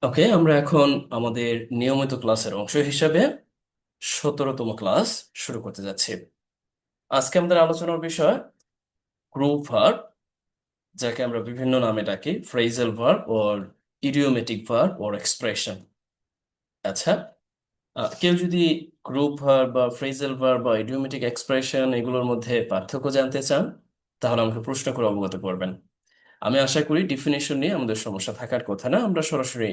ওকে, আমরা এখন আমাদের নিয়মিত ক্লাসের অংশ হিসাবে 17তম ক্লাস শুরু করতে যাচ্ছি। আজকে আমাদের আলোচনার বিষয় গ্রুপ ভার্ব, যাকে আমরা বিভিন্ন নামে ডাকি ফ্রেজাল ভার্ব ওর ইডিওমেটিক ভার্ব ওর এক্সপ্রেশন। আচ্ছা, কেউ যদি গ্রুপ ভার্ব বা ফ্রেজাল ভার্ব বা ইডিওমেটিক এক্সপ্রেশন এগুলোর মধ্যে পার্থক্য জানতে চান, তাহলে আমাকে প্রশ্ন করে অবগত করবেন। আমি আশা করি ডিফিনিশন নিয়ে আমাদের সমস্যা থাকার কথা না, আমরা সরাসরি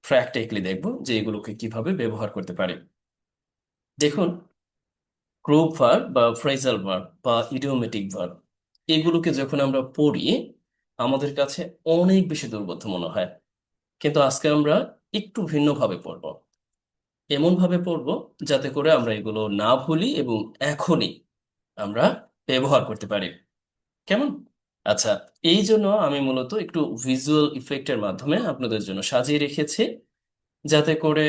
প্র্যাকটিক্যালি দেখব যে এগুলোকে কিভাবে ব্যবহার করতে পারি। দেখুন, গ্রুপ ভার্ব বা ফ্রেজাল ভার্ব বা ইডিওমেটিক ভার্ব এগুলোকে যখন আমরা পড়ি আমাদের কাছে অনেক বেশি দুর্বোধ্য মনে হয়, কিন্তু আজকে আমরা একটু ভিন্নভাবে পড়ব। এমন ভাবে পড়ব যাতে করে আমরা এগুলো না ভুলি এবং এখনই আমরা ব্যবহার করতে পারি। কেমন? আচ্ছা, এই জন্য আমি মূলত একটু ভিজুয়াল ইফেক্টের মাধ্যমে আপনাদের জন্য সাজিয়ে রেখেছি, যাতে করে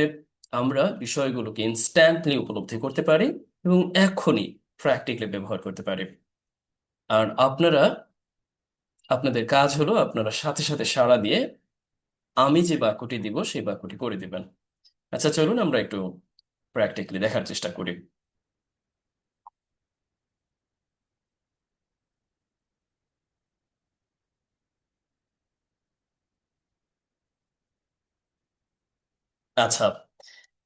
আমরা বিষয়গুলোকে ইনস্ট্যান্টলি উপলব্ধি করতে পারি এবং এখনই প্র্যাকটিক্যালি ব্যবহার করতে পারি। আর আপনারা, আপনাদের কাজ হলো আপনারা সাথে সাথে সাড়া দিয়ে আমি যে বাক্যটি দিব সেই বাক্যটি করে দিবেন। আচ্ছা, চলুন আমরা একটু প্র্যাকটিক্যালি দেখার চেষ্টা করি। আচ্ছা,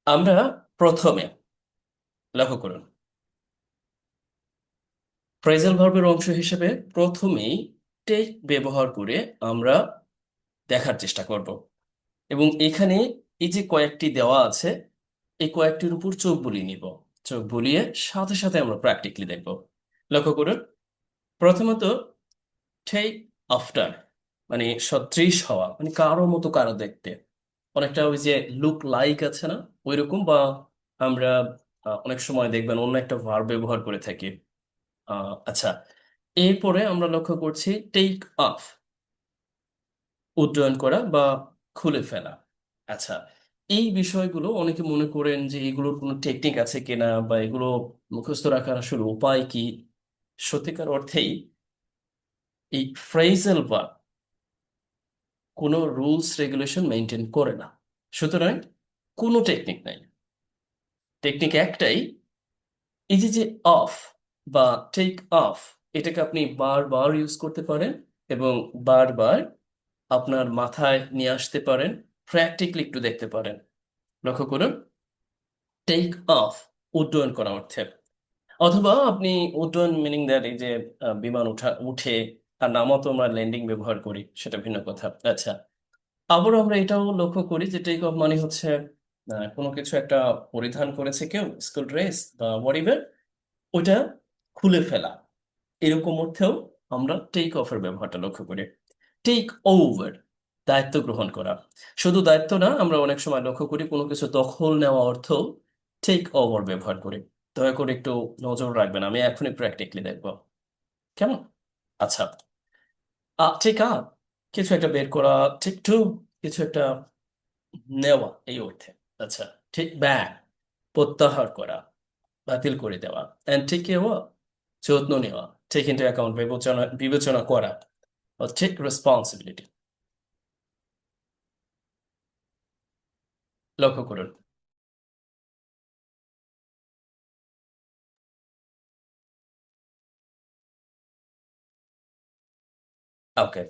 আমরা প্রথমে লক্ষ্য করুন, ফ্রেজাল ভার্বের অংশ হিসেবে প্রথমেই টেক ব্যবহার করে আমরা দেখার চেষ্টা করব। এবং এখানে এই যে কয়েকটি দেওয়া আছে, এই কয়েকটির উপর চোখ বুলিয়ে নিব। চোখ বুলিয়ে সাথে সাথে আমরা প্র্যাকটিক্যালি দেখব। লক্ষ্য করুন, প্রথমত টেক আফটার মানে সদৃশ হওয়া, মানে কারো মতো কারো দেখতে, অনেকটা ওই যে লুক লাইক আছে না, ওইরকম। বা আমরা অনেক সময় দেখবেন অন্য একটা ভার্ব ব্যবহার করে থাকি। আচ্ছা, এরপরে আমরা লক্ষ্য করছি টেক অফ, উড্ডয়ন করা বা খুলে ফেলা। আচ্ছা, এই বিষয়গুলো অনেকে মনে করেন যে এগুলোর কোনো টেকনিক আছে কিনা বা এগুলো মুখস্থ রাখার আসলে উপায় কি। সত্যিকার অর্থেই এই ফ্রেজাল ভার্ব কোনো রুলস রেগুলেশন মেনটেন করে না, সুতরাং কোনো টেকনিক নাই। টেকনিক একটাই, এই যে যে অফ বা টেক অফ, এটাকে আপনি বারবার ইউজ করতে পারেন এবং বারবার আপনার মাথায় নিয়ে আসতে পারেন, প্র্যাকটিক্যালি একটু দেখতে পারেন। লক্ষ্য করুন, টেক অফ উড্ডয়ন করা অর্থে। অথবা আপনি উড্ডয়ন মিনিং দ্যাট এই যে বিমান উঠে আর নামও তো আমরা ল্যান্ডিং ব্যবহার করি, সেটা ভিন্ন কথা। আচ্ছা, আবারও আমরা এটাও লক্ষ্য করি যে টেক অফ মানে হচ্ছে কোনো কিছু একটা পরিধান করেছে কেউ, স্কুল ড্রেস বা হোয়াটএভার, ওইটা খুলে ফেলা, এরকম অর্থেও আমরা টেক অফের ব্যবহারটা লক্ষ্য করি। টেক ওভার, দায়িত্ব গ্রহণ করা। শুধু দায়িত্ব না, আমরা অনেক সময় লক্ষ্য করি কোনো কিছু দখল নেওয়া অর্থ টেক ওভার ব্যবহার করি। দয়া করে একটু নজর রাখবেন, আমি এখনই প্র্যাকটিক্যালি দেখবো। কেমন? আচ্ছা, টেক আপ, কিছু একটা বের করা। টেক টু, কিছু একটা নেওয়া এই অর্থে। আচ্ছা, টেক ব্যাক, প্রত্যাহার করা, বাতিল করে দেওয়া। অ্যান্ড টেক কেয়ার, যত্ন নেওয়া, টেক ইন্টু অ্যাকাউন্ট, বিবেচনা বিবেচনা করা, টেক রেসপন্সিবিলিটি। লক্ষ্য করুন। ওকে,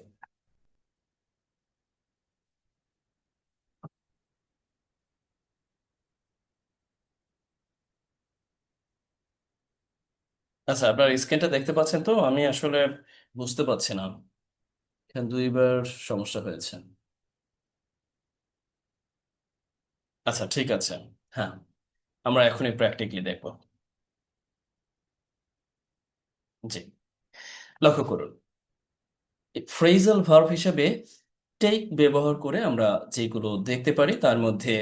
আচ্ছা, আপনার স্ক্রিনটা দেখতে পাচ্ছেন তো? আমি আসলে বুঝতে পারছি না, এখানে দুইবার সমস্যা হয়েছে। আচ্ছা, ঠিক আছে। হ্যাঁ, আমরা এখনই প্র্যাকটিক্যালি দেখবো। জি, লক্ষ্য করুন, ফ্রেজাল ভার্ব হিসেবে টেক ব্যবহার করে আমরা যেগুলো দেখতে পারি তার মধ্যে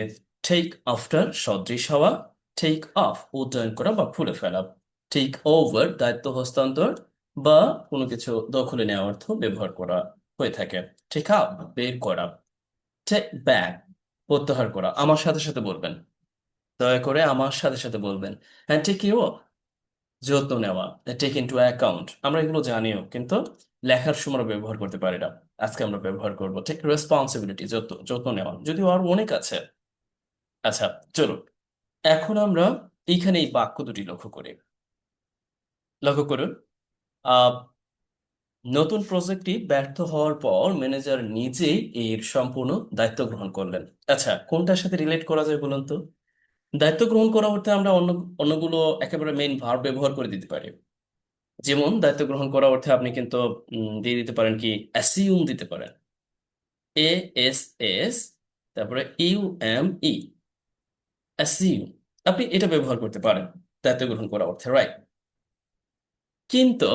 টেক আফটার সদৃশ হওয়া, টেক অফ উড্ডয়ন করা বা খুলে ফেলা, টেক ওভার দায়িত্ব হস্তান্তর বা কোনো কিছু দখলে নেওয়ার অর্থ ব্যবহার করা হয়ে থাকে। টেক আপ, বের করা। টেক ব্যাক, প্রত্যাহার করা। আমার সাথে সাথে বলবেন, দয়া করে আমার সাথে সাথে বলবেন। হ্যাঁ, টেক ইউ, যত্ন নেওয়া, টেক ইনটু অ্যাকাউন্ট, আমরা এগুলো জানিও, কিন্তু লেখার সময় আমরা ব্যবহার করতে পারি না। আজকে আমরা ব্যবহার করবো টেক রেসপন্সিবিলিটি, যত্ন যত্ন নেওয়া, যদিও আর অনেক আছে। আচ্ছা, চলুন এখন আমরা এইখানে এই বাক্য দুটি লক্ষ্য করি। লক্ষ্য করুন, আহ নতুন প্রজেক্টটি ব্যর্থ হওয়ার পর ম্যানেজার নিজেই এর সম্পূর্ণ দায়িত্ব গ্রহণ করলেন। আচ্ছা, কোনটার সাথে রিলেট করা যায় বলুন তো? দায়িত্ব গ্রহণ করা অর্থে আমরা অন্যগুলো একেবারে মেইন ভার্ব ব্যবহার করে দিতে পারি। যেমন দায়িত্ব গ্রহণ করা অর্থে আপনি কিন্তু দিয়ে দিতে পারেন কি, অ্যাসিউম দিতে পারেন, ASS, তারপরে UME, অ্যাসিউম। আপনি এটা ব্যবহার করতে পারেন দায়িত্ব গ্রহণ করা অর্থে, রাইট? কিন্তু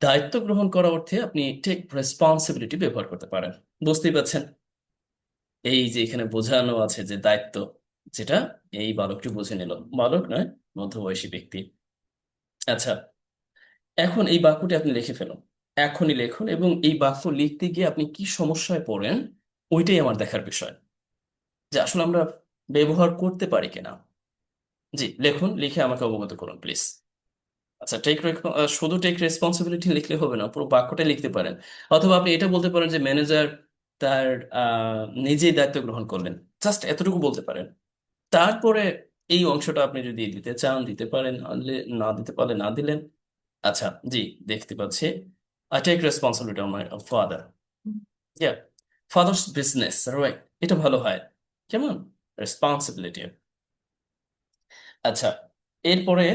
দায়িত্ব গ্রহণ করা অর্থে আপনি টেক রেসপন্সিবিলিটি ব্যবহার করতে পারেন। বুঝতেই পারছেন, এই যে এখানে বোঝানো আছে যে দায়িত্ব, যেটা এই বালকটি বুঝে নিল, বালক নয়, মধ্যবয়সী ব্যক্তি। আচ্ছা, এখন এই বাক্যটি আপনি লিখে ফেলুন, এখনই লিখুন, এবং এই বাক্য লিখতে গিয়ে আপনি কি সমস্যায় পড়েন ওইটাই আমার দেখার বিষয়, যে আসলে আমরা ব্যবহার করতে পারি কিনা। জি, লিখুন, লিখে আমাকে অবগত করুন প্লিজ। আচ্ছা, শুধু টেক রেসপন্সিবিলিটি লিখলে হবে না, পুরো বাক্যটাই লিখতে পারেন। অথবা আপনি এটা বলতে পারেন যে ম্যানেজার তার নিজেই দায়িত্ব গ্রহণ করলেন, জাস্ট এতটুকু বলতে পারেন। তারপরে এই অংশটা আপনি যদি দিতে চান দিতে পারেন, না দিতে পারলে না দিলেন। আচ্ছা, জি, দেখতে পাচ্ছি, I take responsibility on my father, yeah, father's business, right, এটা ভালো হয়। কেমন? রেসপন্সিবিলিটি। আচ্ছা, এরপরে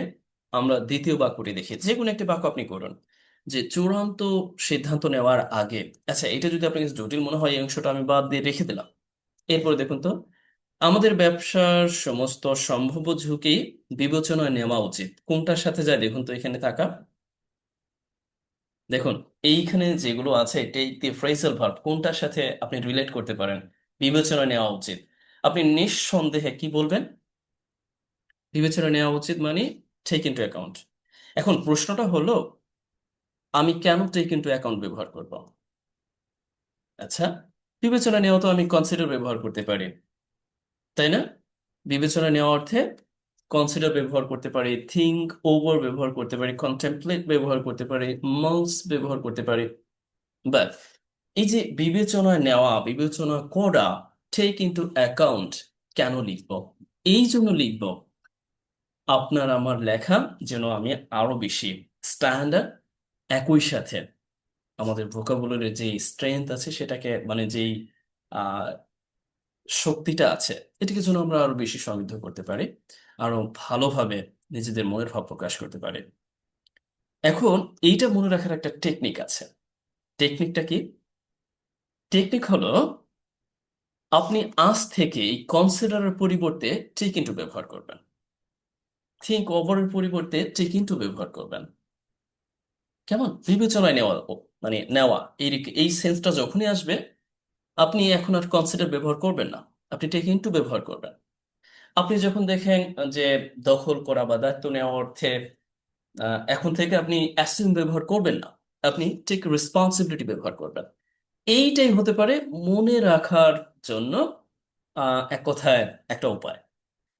আমরা দ্বিতীয় বাক্যটি দেখি, যে কোনো একটি বাক্য আপনি করুন, যে চূড়ান্ত সিদ্ধান্ত নেওয়ার আগে। আচ্ছা, এটা যদি আপনার কাছে জটিল মনে হয় এই অংশটা আমি বাদ দিয়ে রেখে দিলাম। এরপরে দেখুন তো, আমাদের ব্যবসার সমস্ত সম্ভাব্য ঝুঁকি বিবেচনায় নেওয়া উচিত, কোনটার সাথে যায় দেখুন তো এখানে থাকা। দেখুন, এইখানে যেগুলো আছে এটাই ফ্রেজাল ভার্ব, কোনটার সাথে আপনি রিলেট করতে পারেন বিবেচনায় নেওয়া উচিত? আপনি নিঃসন্দেহে কি বলবেন? বিবেচনায় নেওয়া উচিত মানে টেক ইনটু অ্যাকাউন্ট। এখন প্রশ্নটা হলো, আমি কেন টেক ইনটু অ্যাকাউন্ট ব্যবহার করব? আচ্ছা, বিবেচনা নেওয়া তো আমি কনসিডার ব্যবহার করতে পারি, তাই না? বিবেচনা নেওয়া অর্থে কনসিডার ব্যবহার করতে পারি, থিঙ্ক ওভার ব্যবহার করতে পারি, কন্টেম্পলেট ব্যবহার করতে পারি, মালস ব্যবহার করতে পারি। বাট এই যে বিবেচনা নেওয়া, বিবেচনা করা, টেক ইনটু অ্যাকাউন্ট, কেন লিখব? এই জন্য লিখব, আপনার আমার লেখা যেন আমি আরো বেশি স্ট্যান্ডার্ড, একই সাথে আমাদের ভোকাবুলারির যে স্ট্রেংথ আছে সেটাকে, মানে যেই আহ শক্তিটা আছে, এটাকে যেন আমরা আরো বেশি সমৃদ্ধ করতে পারি, আরো ভালোভাবে নিজেদের মনের ভাব প্রকাশ করতে পারি। এখন এইটা মনে রাখার একটা টেকনিক আছে। টেকনিকটা কি? টেকনিক হলো, আপনি আজ থেকে এই কনসিডারের পরিবর্তে টেক ইনটু ব্যবহার করবেন, থিঙ্ক ওভারের পরিবর্তে টেক ইনটু ব্যবহার করবেন। কেমন? বিবেচনায় নেওয়া, মানে নেওয়া, এই এই সেন্সটা যখনই আসবে, আপনি এখন আর কনসিডার ব্যবহার করবেন না, আপনি টেক ইনটু ব্যবহার করবেন। আপনি যখন দেখেন যে দখল করা বা দায়িত্ব নেওয়া অর্থে এখন থেকে আপনি অ্যাসিউম ব্যবহার করবেন না, আপনি টেক রেসপন্সিবিলিটি ব্যবহার করবেন। এইটাই হতে পারে মনে রাখার জন্য এক কথায় একটা উপায়।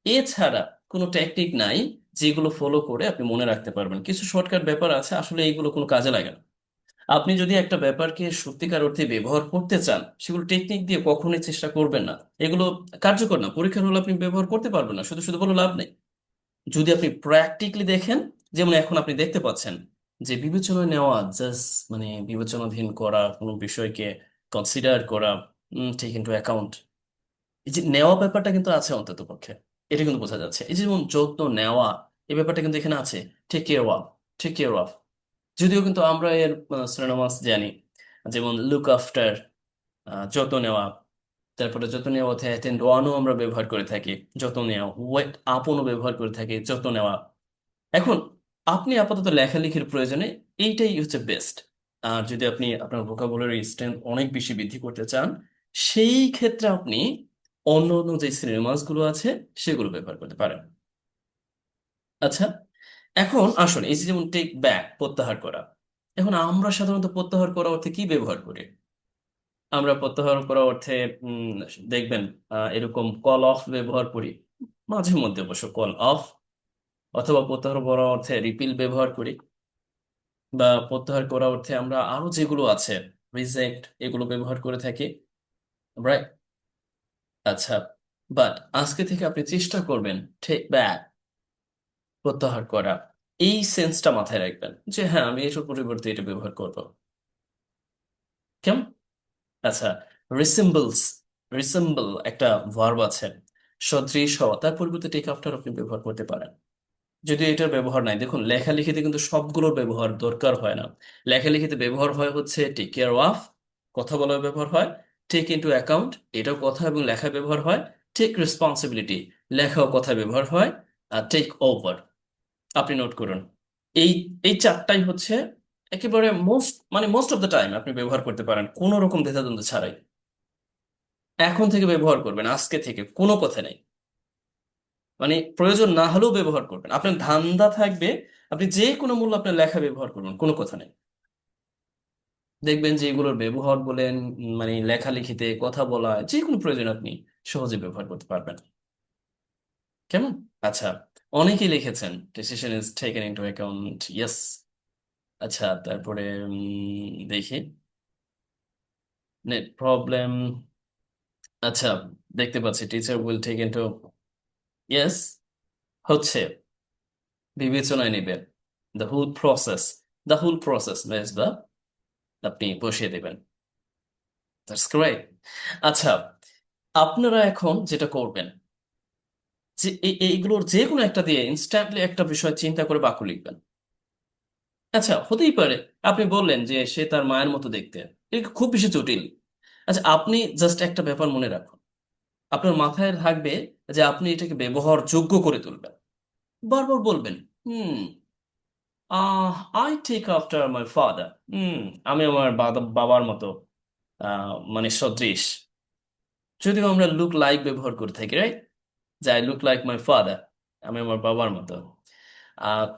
এছাড়া কোনো টেকনিক নাই যেগুলো ফলো করে আপনি মনে রাখতে পারবেন। কিছু শর্টকাট ব্যাপার আছে, আসলে এইগুলো কোনো কাজে লাগে না। আপনি যদি একটা ব্যাপারকে সত্যিকার অর্থে ব্যবহার করতে চান, সেগুলো টেকনিক দিয়ে কখনোই চেষ্টা করবেন না। এগুলো কার্যকর না, পরীক্ষার হলে আপনি ব্যবহার করতে পারবেন না, শুধু শুধু বলে লাভ নেই। যদি আপনি প্র্যাকটিক্যালি দেখেন, যেমন এখন আপনি দেখতে পাচ্ছেন যে বিবেচনায় নেওয়া, জাস্ট মানে বিবেচনাধীন করা কোনো বিষয়কে, কনসিডার করা, টেক ইনটু অ্যাকাউন্ট, এই যে নেওয়া ব্যাপারটা কিন্তু আছে অন্তত পক্ষে, এটা কিন্তু বোঝা যাচ্ছে। এই যে যেমন যত্ন নেওয়া, এই ব্যাপারটা কিন্তু এখানে আছে, take care of, take care of. যদিও কিন্তু আমরা এর সিনোনিমাস জানি, যেমন লুক আফটার, যত্ন নেওয়া, তারপরে যত্ন নেওয়া অর্থে অ্যাটেন্ড ওয়ানও আমরা ব্যবহার করে থাকি, যত্ন নেওয়া, ওয়েট আপনও ব্যবহার করে থাকি, যত্ন নেওয়া। এখন আপনি আপাতত লেখালেখির প্রয়োজনে এইটাই হচ্ছে বেস্ট। আর যদি আপনি আপনার ভোকাবুলারি স্ট্রেংথ অনেক বেশি বৃদ্ধি করতে চান, সেই ক্ষেত্রে আপনি অন্য অন্য যে সিনেমাস গুলো আছে সেগুলো ব্যবহার করতে পারেন। আচ্ছা, এখন আসুন, এই যে যেমন টেক ব্যাক, প্রত্যাহার করা। এখন আমরা সাধারণত প্রত্যাহার করা অর্থে কি ব্যবহার করি? আমরা প্রত্যাহার করা অর্থে উম, দেখবেন এরকম কল অফ ব্যবহার করি, মাঝে মধ্যে অবশ্য কল অফ, অথবা প্রত্যাহার করা অর্থে রিপিল ব্যবহার করি, বা প্রত্যাহার করা অর্থে আমরা আরো যেগুলো আছে, রিজেক্ট, এগুলো ব্যবহার করে থাকি, রাইট? আচ্ছা, বাট আজকে থেকে আপনি চেষ্টা করবেন টেক ব্যাক, প্রত্যাহার করা, এই সেন্সটা মাথায় রাখবেন যে হ্যাঁ আমি এটার পরিবর্তে এটা ব্যবহার করব। কেমন? আচ্ছা, রিসেম্বলস, রিসেম্বল একটা ভার্ব আছে, সদৃশ হওয়া, তার পরিবর্তে টেক আফটার আপনি ব্যবহার করতে পারেন। যদি এটার ব্যবহার নাই, দেখুন লেখালেখিতে কিন্তু সবগুলোর ব্যবহার দরকার হয় না। লেখালেখিতে ব্যবহার হয় হচ্ছে টেক কেয়ার অফ, কথা বলার ব্যবহার হয়, টেক ইনটু অ্যাকাউন্ট, এটাও কথা এবং লেখায় ব্যবহার হয়, টেক রেসপন্সিবিলিটি, লেখা ও কথা ব্যবহার হয়, আর টেক ওভার। আপনি নোট করুন, এই এই চারটাই হচ্ছে একেবারে মোস্ট অফ দ্য টাইম আপনি ব্যবহার করতে পারেন কোনো রকম দ্বিধাদ্বন্দ্ব ছাড়াই। এখন থেকে ব্যবহার করবেন, আজকে থেকে কোনো কথা নেই, মানে প্রয়োজন না হলেও ব্যবহার করবেন, আপনার ধান্দা থাকবে আপনি যে কোনো মূল্য আপনার লেখা ব্যবহার করবেন, কোনো কথা নেই। দেখবেন যে এগুলোর ব্যবহার বলেন, মানে লেখালেখিতে, কথা বলা, যে কোনো প্রয়োজন আপনি সহজে ব্যবহার করতে পারবেন। কেমন? আচ্ছা, অনেকেই লিখেছেন decision is taken into account, yes. আচ্ছা, তারপরে দেখি, নেট প্রবলেম, আচ্ছা, দেখতে পাচ্ছি teacher will take into, yes, হচ্ছে বিবেচনায় নেবেন, দ্য হোল প্রসেস মেজবা আপনি বসিয়ে দেবেন। That's great. আচ্ছা, আপনারা এখন যেটা করবেন যে এইগুলোর যে কোনো একটা দিয়ে ইনস্ট্যান্টলি একটা বিষয় চিন্তা করে বাক্য লিখবেন। আচ্ছা, হতেই পারে আপনি বললেন যে সে তার মায়ের মতো দেখতে, এটা খুব বেশি জটিল। আচ্ছা, আপনি জাস্ট একটা ব্যাপার মনে রাখুন, আপনার মাথায় থাকবে যে আপনি এটাকে ব্যবহারযোগ্য করে তুলবেন, বারবার বলবেন, hmm, I take after my father, আমি আমার বাবার মতো, মানে সদৃশ। যদিও আমরা লুক লাইক ব্যবহার করে থাকি, রাইট, যে I look like my father, আমি আমার বাবার মতো। আহ,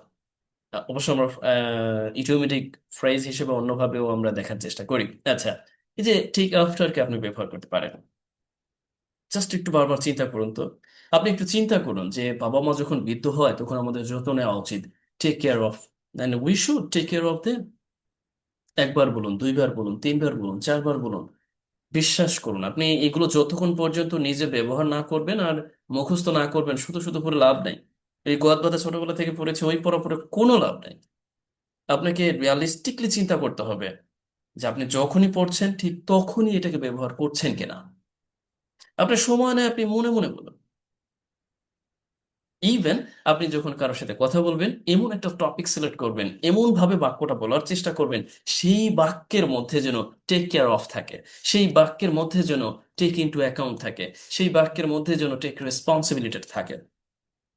অবশ্য আমরা ইডিওমেটিক ফ্রেজ হিসেবে অন্যভাবেও আমরা দেখার চেষ্টা করি। আচ্ছা, এই যে টেক আফটারকে আপনি ব্যবহার করতে পারেন, জাস্ট একটু বারবার চিন্তা করুন তো। আপনি একটু চিন্তা করুন যে বাবা মা যখন বৃদ্ধ হয় তখন আমাদের যত্ন নেওয়া উচিত, take care of, we should take care of them. একবার বলুন, দুইবার বলুন, তিনবার বলুন, চারবার বলুন, বিশ্বাস করুন আপনি এগুলো যতক্ষণ পর্যন্ত নিজে ব্যবহার না করবেন আর মুখস্থ না করবেন, শুধু শুধু পড়ে লাভ নাই। এই গোয়াত বাঁধা ছোটবেলা থেকে পড়েছে, ওই পড়া পড়ে কোনো লাভ নাই। আপনাকে রিয়ালিস্টিকলি চিন্তা করতে হবে যে আপনি যখনই পড়ছেন ঠিক তখনই এটাকে ব্যবহার করছেন কিনা। আপনার সময় নেই, আপনি মনে মনে বলুন। ইভেন আপনি যখন কারোর সাথে কথা বলবেন, এমন একটা টপিক সিলেক্ট করবেন, এমন ভাবে বাক্যটা বলার চেষ্টা করবেন, সেই বাক্যের মধ্যে যেন টেক কেয়ার অফ থাকে, সেই বাক্যের মধ্যে যেন টেক ইনটু অ্যাকাউন্ট থাকে, সেই বাক্যের মধ্যে যেন টেক রেসপন্সিবিলিটি থাকে।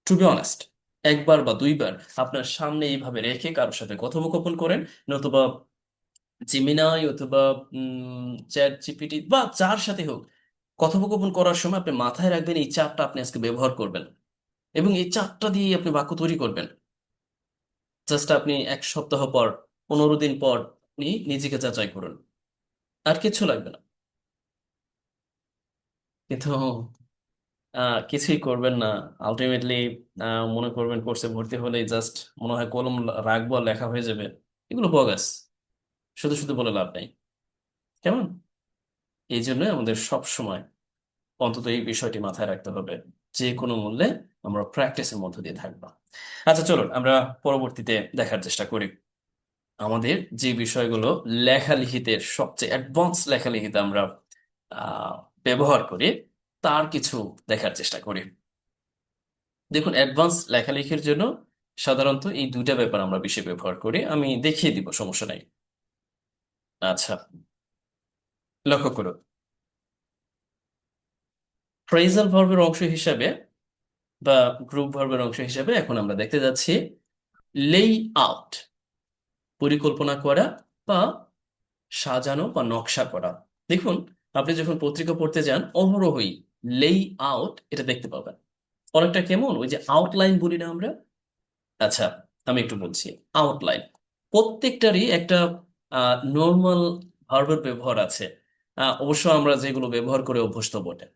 টু বি অনেস্ট, একবার বা দুইবার আপনার সামনে এইভাবে রেখে কারোর সাথে কথোপকথন করেন, নতুবা জিমিনাই অথবা চ্যাট জিপিটি বা যার সাথে হোক, কথোপকথন করার সময় আপনি মাথায় রাখবেন এই চারটা আপনি আজকে ব্যবহার করবেন, এবং এই চারটা দিয়ে আপনি বাক্য তৈরি করবেন। জাস্ট আপনি 1 সপ্তাহ পর, 15 দিন পর আপনি নিজেকে যাচাই করুন, আর কিচ্ছু লাগবে না। কিন্তু কিছুই করবেন না, আলটিমেটলি মনে করবেন কোর্সে ভর্তি হলেই জাস্ট মনে হয় কলম রাখবো আর লেখা হয়ে যাবে। এগুলো বগাস, শুধু শুধু বলে লাভ নেই। কেমন? এই জন্য আমাদের সব সময় অন্তত এই বিষয়টি মাথায় রাখতে হবে, যে কোনো মূল্যে আমরা প্র্যাকটিসের মধ্য দিয়ে থাকবো। আচ্ছা, চলুন আমরা পরবর্তীতে দেখার চেষ্টা করি আমাদের যে বিষয়গুলো লেখালেখিতে, সবচেয়ে অ্যাডভান্স লেখালেখিতে আমরা আহ, ব্যবহার করি, তার কিছু দেখার চেষ্টা করি। দেখুন, অ্যাডভান্স লেখালেখির জন্য সাধারণত এই দুইটা ব্যাপার আমরা বেশি ব্যবহার করি, আমি দেখিয়ে দিব, সমস্যা নাই। আচ্ছা, লক্ষ্য করুন, ফ্রেজাল ভার্বের অংশ হিসাবে বা গ্রুপ ভার্বের অংশ হিসাবে এখন আমরা দেখতে যাচ্ছি লেই আউট, পরিকল্পনা করা বা সাজানো বা নকশা করা। দেখুন, আপনি যখন পত্রিকা পড়তে যান অহরহই লেই আউট এটা দেখতে পাবেন। অনেকটা কেমন ওই যে আউটলাইন বলি না আমরা। আচ্ছা, আমি একটু বলছি, আউটলাইন প্রত্যেকটারই একটা নর্মাল ভার্বের ব্যবহার আছে, অবশ্য আমরা যেগুলো ব্যবহার করে অভ্যস্ত বটে,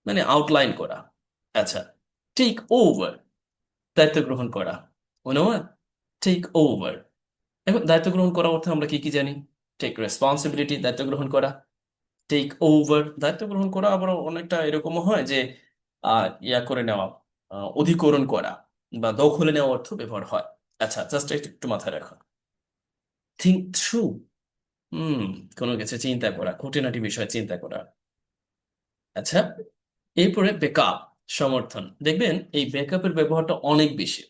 মানে আউটলাইন করা। আচ্ছা, টেক ওভার, দায়িত্ব গ্রহণ করা, টেক ওভার। এখন দায়িত্ব গ্রহণ করা অর্থে আমরা কি কি জানি? টেক রেসপন্সিবিলিটি, দায়িত্ব গ্রহণ করা। টেক ওভার, দায়িত্ব গ্রহণ করা আবার অনেকটা এরকমও হয় যে ইয়া করে নেওয়া, অধিকরণ করা বা দখলে নেওয়া অর্থ ব্যবহার হয়। আচ্ছা, জাস্ট একটু মাথায় রাখো। থিঙ্ক থ্রু, হুম, কোনো কিছু চিন্তা করা, খুঁটিনাটি বিষয় চিন্তা করা। আচ্ছা, এরপরে ব্যাকআপ, সমর্থন। দেখবেন এই ব্যাকআপের ব্যবহারটা অনেক বেশি।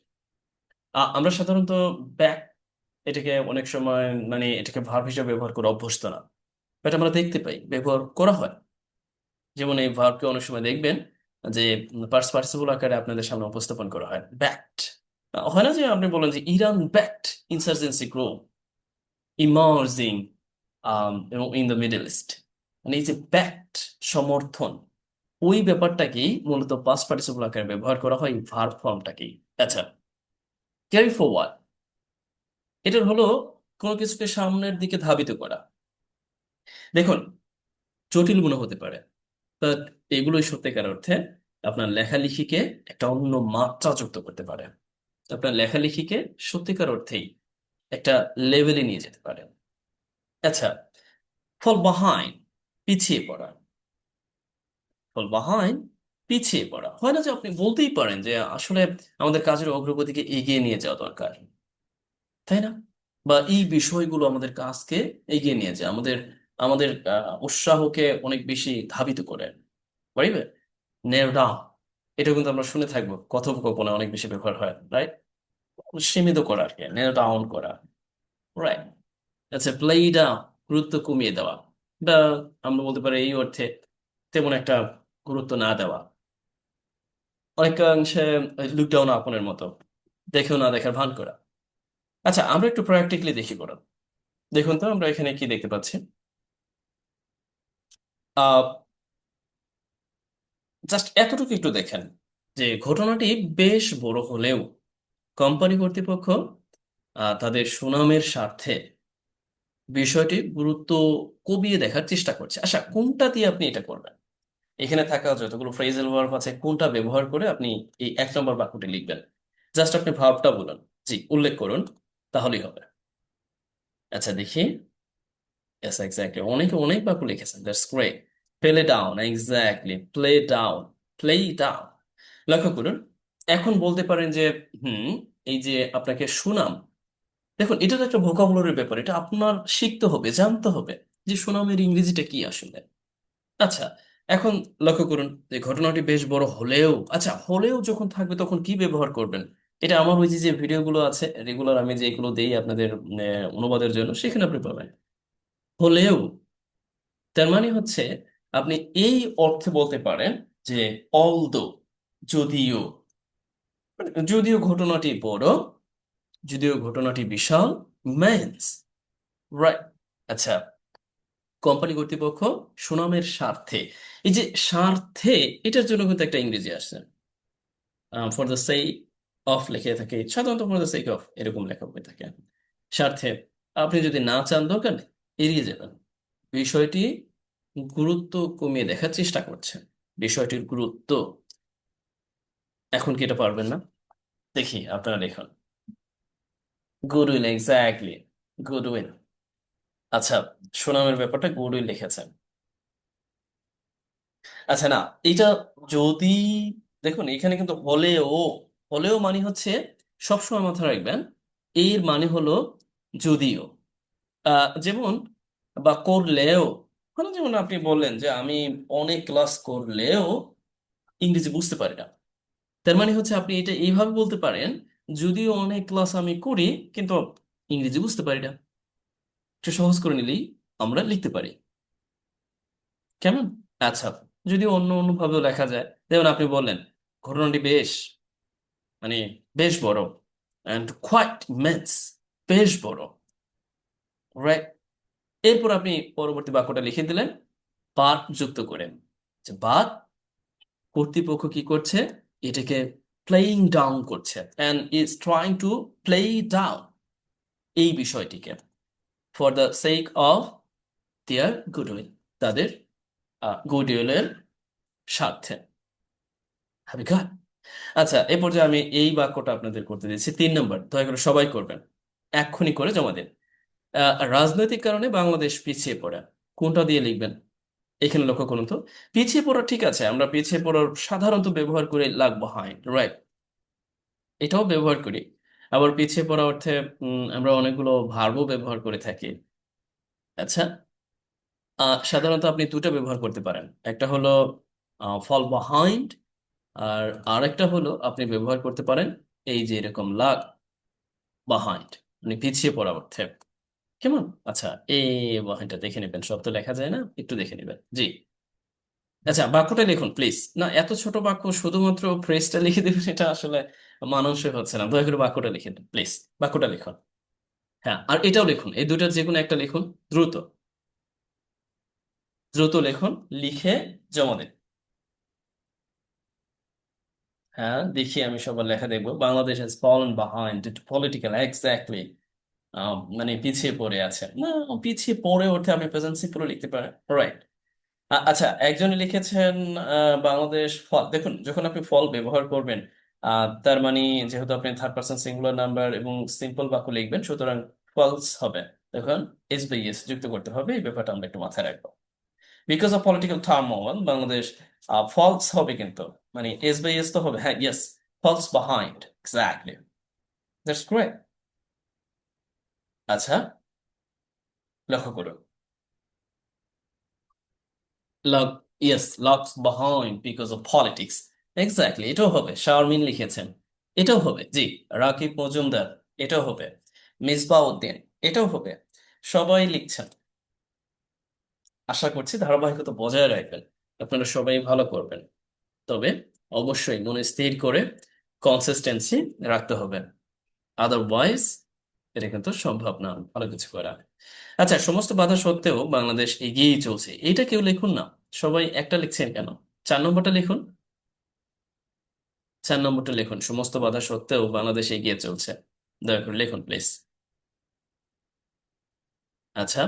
আমরা সাধারণত ব্যাক এটাকে অনেক সময় মানে এটাকে ভার্ব হিসেবে ব্যবহার করে অভ্যস্ত না, বাট আমরা দেখতে পাই ব্যবহার করা হয়। যেমন এই ভার্বকে অনেক সময় দেখবেন যে পার্স পার্টিসিপল আকারে আপনাদের সামনে উপস্থাপন করা হয়, ব্যাকড। হয় না যে আপনি বলেন যে Iran backed insurgency group emerging এবং ইন দ্য মিডল ইস্ট, মানে এই যে ব্যাকড, সমর্থন, ওই ব্যাপারটাকেই মূলত পাস্ট পার্টিসিপল আকারে ব্যবহার করা হয় এই ভার্ব ফর্মটাকেই। আচ্ছা, ক্যারি ফরওয়ার্ড, এটার হলো কোনো কিছুকে সামনের দিকে ধাবিত করা। দেখুন, জটিল মনে হতে পারে, বাট এগুলোই সত্যিকার অর্থে আপনার লেখালেখিকে একটা অন্য মাত্রা যুক্ত করতে পারে। আপনার লেখালেখিকে সত্যিকার অর্থেই একটা লেভেলে নিয়ে যেতে পারে। আচ্ছা, ফল বাহাইন্ড, পিছিয়ে পড়া। ফল বাহাইন্ড, পিছিয়ে পড়া। হয় না যে আপনি বলতেই পারেন যে আসলে আমাদের কাজের অগ্রগতিকে এগিয়ে নিয়ে যাওয়া দরকার, তাই না? বা এই বিষয়গুলো আমাদের কাজকে এগিয়ে নিয়ে যায়, আমাদের আমাদের উৎসাহকে অনেক বেশি ধাবিত করে, পারিবে নেও ডাউন। এটা কিন্তু আমরা শুনে থাকবো, কথোপকথনে অনেক বেশি ব্যবহার হয়, রাইট? সীমিত করা আর কি, নেও ডাউন করা, রাইট? আচ্ছা, প্লে ডাউন, গুরুত্ব কমিয়ে দেওয়া, বা আমরা বলতে পারি এই অর্থে তেমন একটা গুরুত্ব না দেওয়া, অনেকাংশে লুক ডাউন আপনের মতো, দেখেও না দেখার ভান করা। আচ্ছা, আমরা একটু প্র্যাকটিক্যালি দেখি বরং। দেখুন তো আমরা এখানে কি দেখতে পাচ্ছি। আহ জাস্ট এতটুকু একটু দেখেন যে ঘটনাটি বেশ বড় হলেও কোম্পানি কর্তৃপক্ষ তাদের সুনামের স্বার্থে বিষয়টি গুরুত্ব কমিয়ে দেখার চেষ্টা করছে। আচ্ছা, কোনটা দিয়ে আপনি এটা করবেন? এখানে থাকা যতগুলো ফ্রেজাল ভার্ব আছে কোনটা ব্যবহার করে আপনি এই 1 নম্বর বাক্যটি লিখবেন? জাস্ট আপনি ভার্বটা বলুন, জি, উল্লেখ করুন, তাহলেই হবে। আচ্ছা, দেখি। Yes, exactly, অনেকে অনেক বাক্য লিখেছেন, that's great. Play down, exactly, play down, play down. লক্ষ্য করুন, এখন বলতে পারেন যে হুম, এই যে আপনাকে সুনাম, দেখুন এটা তো একটা ভোকাবুলারির ব্যাপার, এটা আপনার শিখতে হবে, জানতে হবে যে সুনামের ইংরেজিটা কি আসলে। আচ্ছা, এখন লক্ষ্য করুন যে ঘটনাটি বেশ বড় হলেও, আচ্ছা হলেও যখন থাকবে তখন কি ব্যবহার করবেন? এটা আমার ওই যে যে ভিডিওগুলো আছে রেগুলার, আমি যেগুলো দেই আপনাদের অনুবাদের জন্য, সেখানে আপনি পাবেন। হলেও, তার মানে হচ্ছে আপনি এই অর্থে বলতে পারেন যে অলদো, যদিও, মানে যদিও ঘটনাটি বড়, যদিও ঘটনাটি বিশাল, মেন্স, রাইট? আচ্ছা, কোম্পানি কর্তৃপক্ষ সুনামের স্বার্থে, এই যে স্বার্থে, এটার জন্য কিন্তু একটা ইংরেজি আসছে, ফর দ্য সেই অফ লেখে থাকে, সাধারণত ফর দ্য সেক অফ এরকম লেখা হয়ে থাকে। স্বার্থে আপনি যদি না চান, দরকার নেই, এড়িয়ে যাবেন। বিষয়টি গুরুত্ব কমিয়ে দেখার চেষ্টা করছেন, বিষয়টির গুরুত্ব। এখন কি এটা পারবেন না? দেখি আপনারা লিখুন। Goodwill, exactly, goodwill. আচ্ছা, সুনামের ব্যাপারটা গুডউইল লিখেছেন। আচ্ছা, না, এটা যদি, দেখুন এখানে কিন্তু হলেও, হলেও মানে হচ্ছে, সবসময় মাথায় রাখবেন, এর মানে হলো যদিও। যেমন, বা করলেও, মানে যেমন আপনি বললেন যে আমি অনেক ক্লাস করলেও ইংরেজি বুঝতে পারি না, তার মানে হচ্ছে আপনি এটা এইভাবে বলতে পারেন, যদিও অনেক ক্লাস আমি করি কিন্তু ইংরেজি বুঝতে পারি না। একটু সহজ করে নিলেই আমরা লিখতে পারি, কেমন? আচ্ছা, যদি অন্য অন্য ভাবেও লেখা যায়, যেমন আপনি বললেন ঘটনাটি বেশ, মানে বেশ বড়, অ্যান্ড কোয়াইট ইমেন্স, বেশ বড়, রাইট? এরপর আপনি পরবর্তী বাক্যটা লিখে দিলেন বাট যুক্ত করেন, যে বাট কর্তৃপক্ষ কি করছে, এটাকে প্লেইং ডাউন করছে, and is trying to play down এই বিষয়টিকে, for the sake of their goodwill, তাদের গুডউইলের স্বার্থে। Have you got? আচ্ছা, এ পর্যায়ে আমি এই বাক্যটা আপনাদের করতে দিচ্ছি, 3 নম্বর, দয়া করে সবাই করবেন, এক্ষুনি করে জমা দিন। রাজনৈতিক কারণে বাংলাদেশ পিছিয়ে পড়ে, কোনটা দিয়ে লিখবেন? এখানে লক্ষ্য করুন তো। পিছিয়ে পড়া ঠিক আছে, আমরা পিছিয়ে পড়ার সাধারণত ব্যবহার করে লাগ বিহাইন্ড, রাইট? এটাও ব্যবহার করি। আবার পিছিয়ে পড়া অর্থে আমরা অনেকগুলো ভার্বও ব্যবহার করে থাকি। আচ্ছা, সাধারণত আপনি দুটো ব্যবহার করতে পারেন। একটা হলো ফল বিহাইন্ড, আর আরেকটা হলো আপনি ব্যবহার করতে পারেন এই যে এরকম লাগ বিহাইন্ড, মানে পিছিয়ে পড়া অর্থে। কেমন? আচ্ছা, এই বিহাইন্ডটা দেখে নেবেন, সব তো লেখা যায় না, একটু দেখে নেবেন। জি। আচ্ছা, বাক্যটা লিখুন প্লিজ। না, এত ছোট বাক্য শুধুমাত্র ফ্রেজটা লিখে দেবেন, এটা আসলে মানানসই হচ্ছে না। দয়া করে বাক্যটা লিখে দিন প্লিজ। বাক্যটা লিখুন। হ্যাঁ, আর এটাও লিখুন, এই দুইটার যে কোনো একটা লিখুন। দ্রুত, দ্রুত লিখুন, লিখে জমা দিন। হ্যাঁ, দেখি আমি সবার লেখা দেখবো। Bangladesh has fallen behind due to political, exactly, মানে পিছিয়ে পড়ে আছে না। পিছিয়ে পড়ে ওঠে আপনি প্রেজেন্ট সিম্পল লিখতে পারেন, রাইট? আচ্ছা, একজনে লিখেছেন বাংলাদেশ ফল। দেখুন, যখন আপনি ফল ব্যবহার করবেন, তার মানে যেহেতু আপনি থার্ড পার্সন সিঙ্গুলার নাম্বার এবং সিম্পল বাক্য লিখবেন, সুতরাং ফলস হবে। তখন এস বাই এস যুক্ত করতে হবে, এই ব্যাপারটা আমরা একটু মাথায় রাখবো। Because of political turmoil Bangladesh falls হবে, কিন্তু মানে এস বাই এস তো হবে। হ্যাঁ, yes, falls behind, exactly, that's great. আচ্ছা, লক্ষ্য করুন। Log, yes, logs behind because of politics, exactly, এটাও হবে। শারমিন লিখেছেন, এটাও হবে। জি। রাকিব মজুমদার, এটাও হবে। মিসবাহ উদ্দিন, এটাও হবে। সবাই লিখছেন। আশা করছি ধারাবাহিকতা বজায় রাখবেন, আপনারা সবাই ভালো করবেন। তবে অবশ্যই মনে স্থির করে কনসিস্টেন্সি রাখতে হবে, আদারওয়াইজ এটা কিন্তু সম্ভব না ভালো কিছু করা। আচ্ছা, সমস্ত বাধা সত্ত্বেও বাংলাদেশ এগিয়েই চলছে, এটা কেউ লিখুন না। সবাই একটা লিখছেন কেন? 4 নম্বরটা লিখুন। 4 নম্বরটা লিখুন, সমস্ত বাধা সত্ত্বেও বাংলাদেশ এগিয়ে চলছে। দয়া করে লিখুন প্লিজ। আচ্ছা।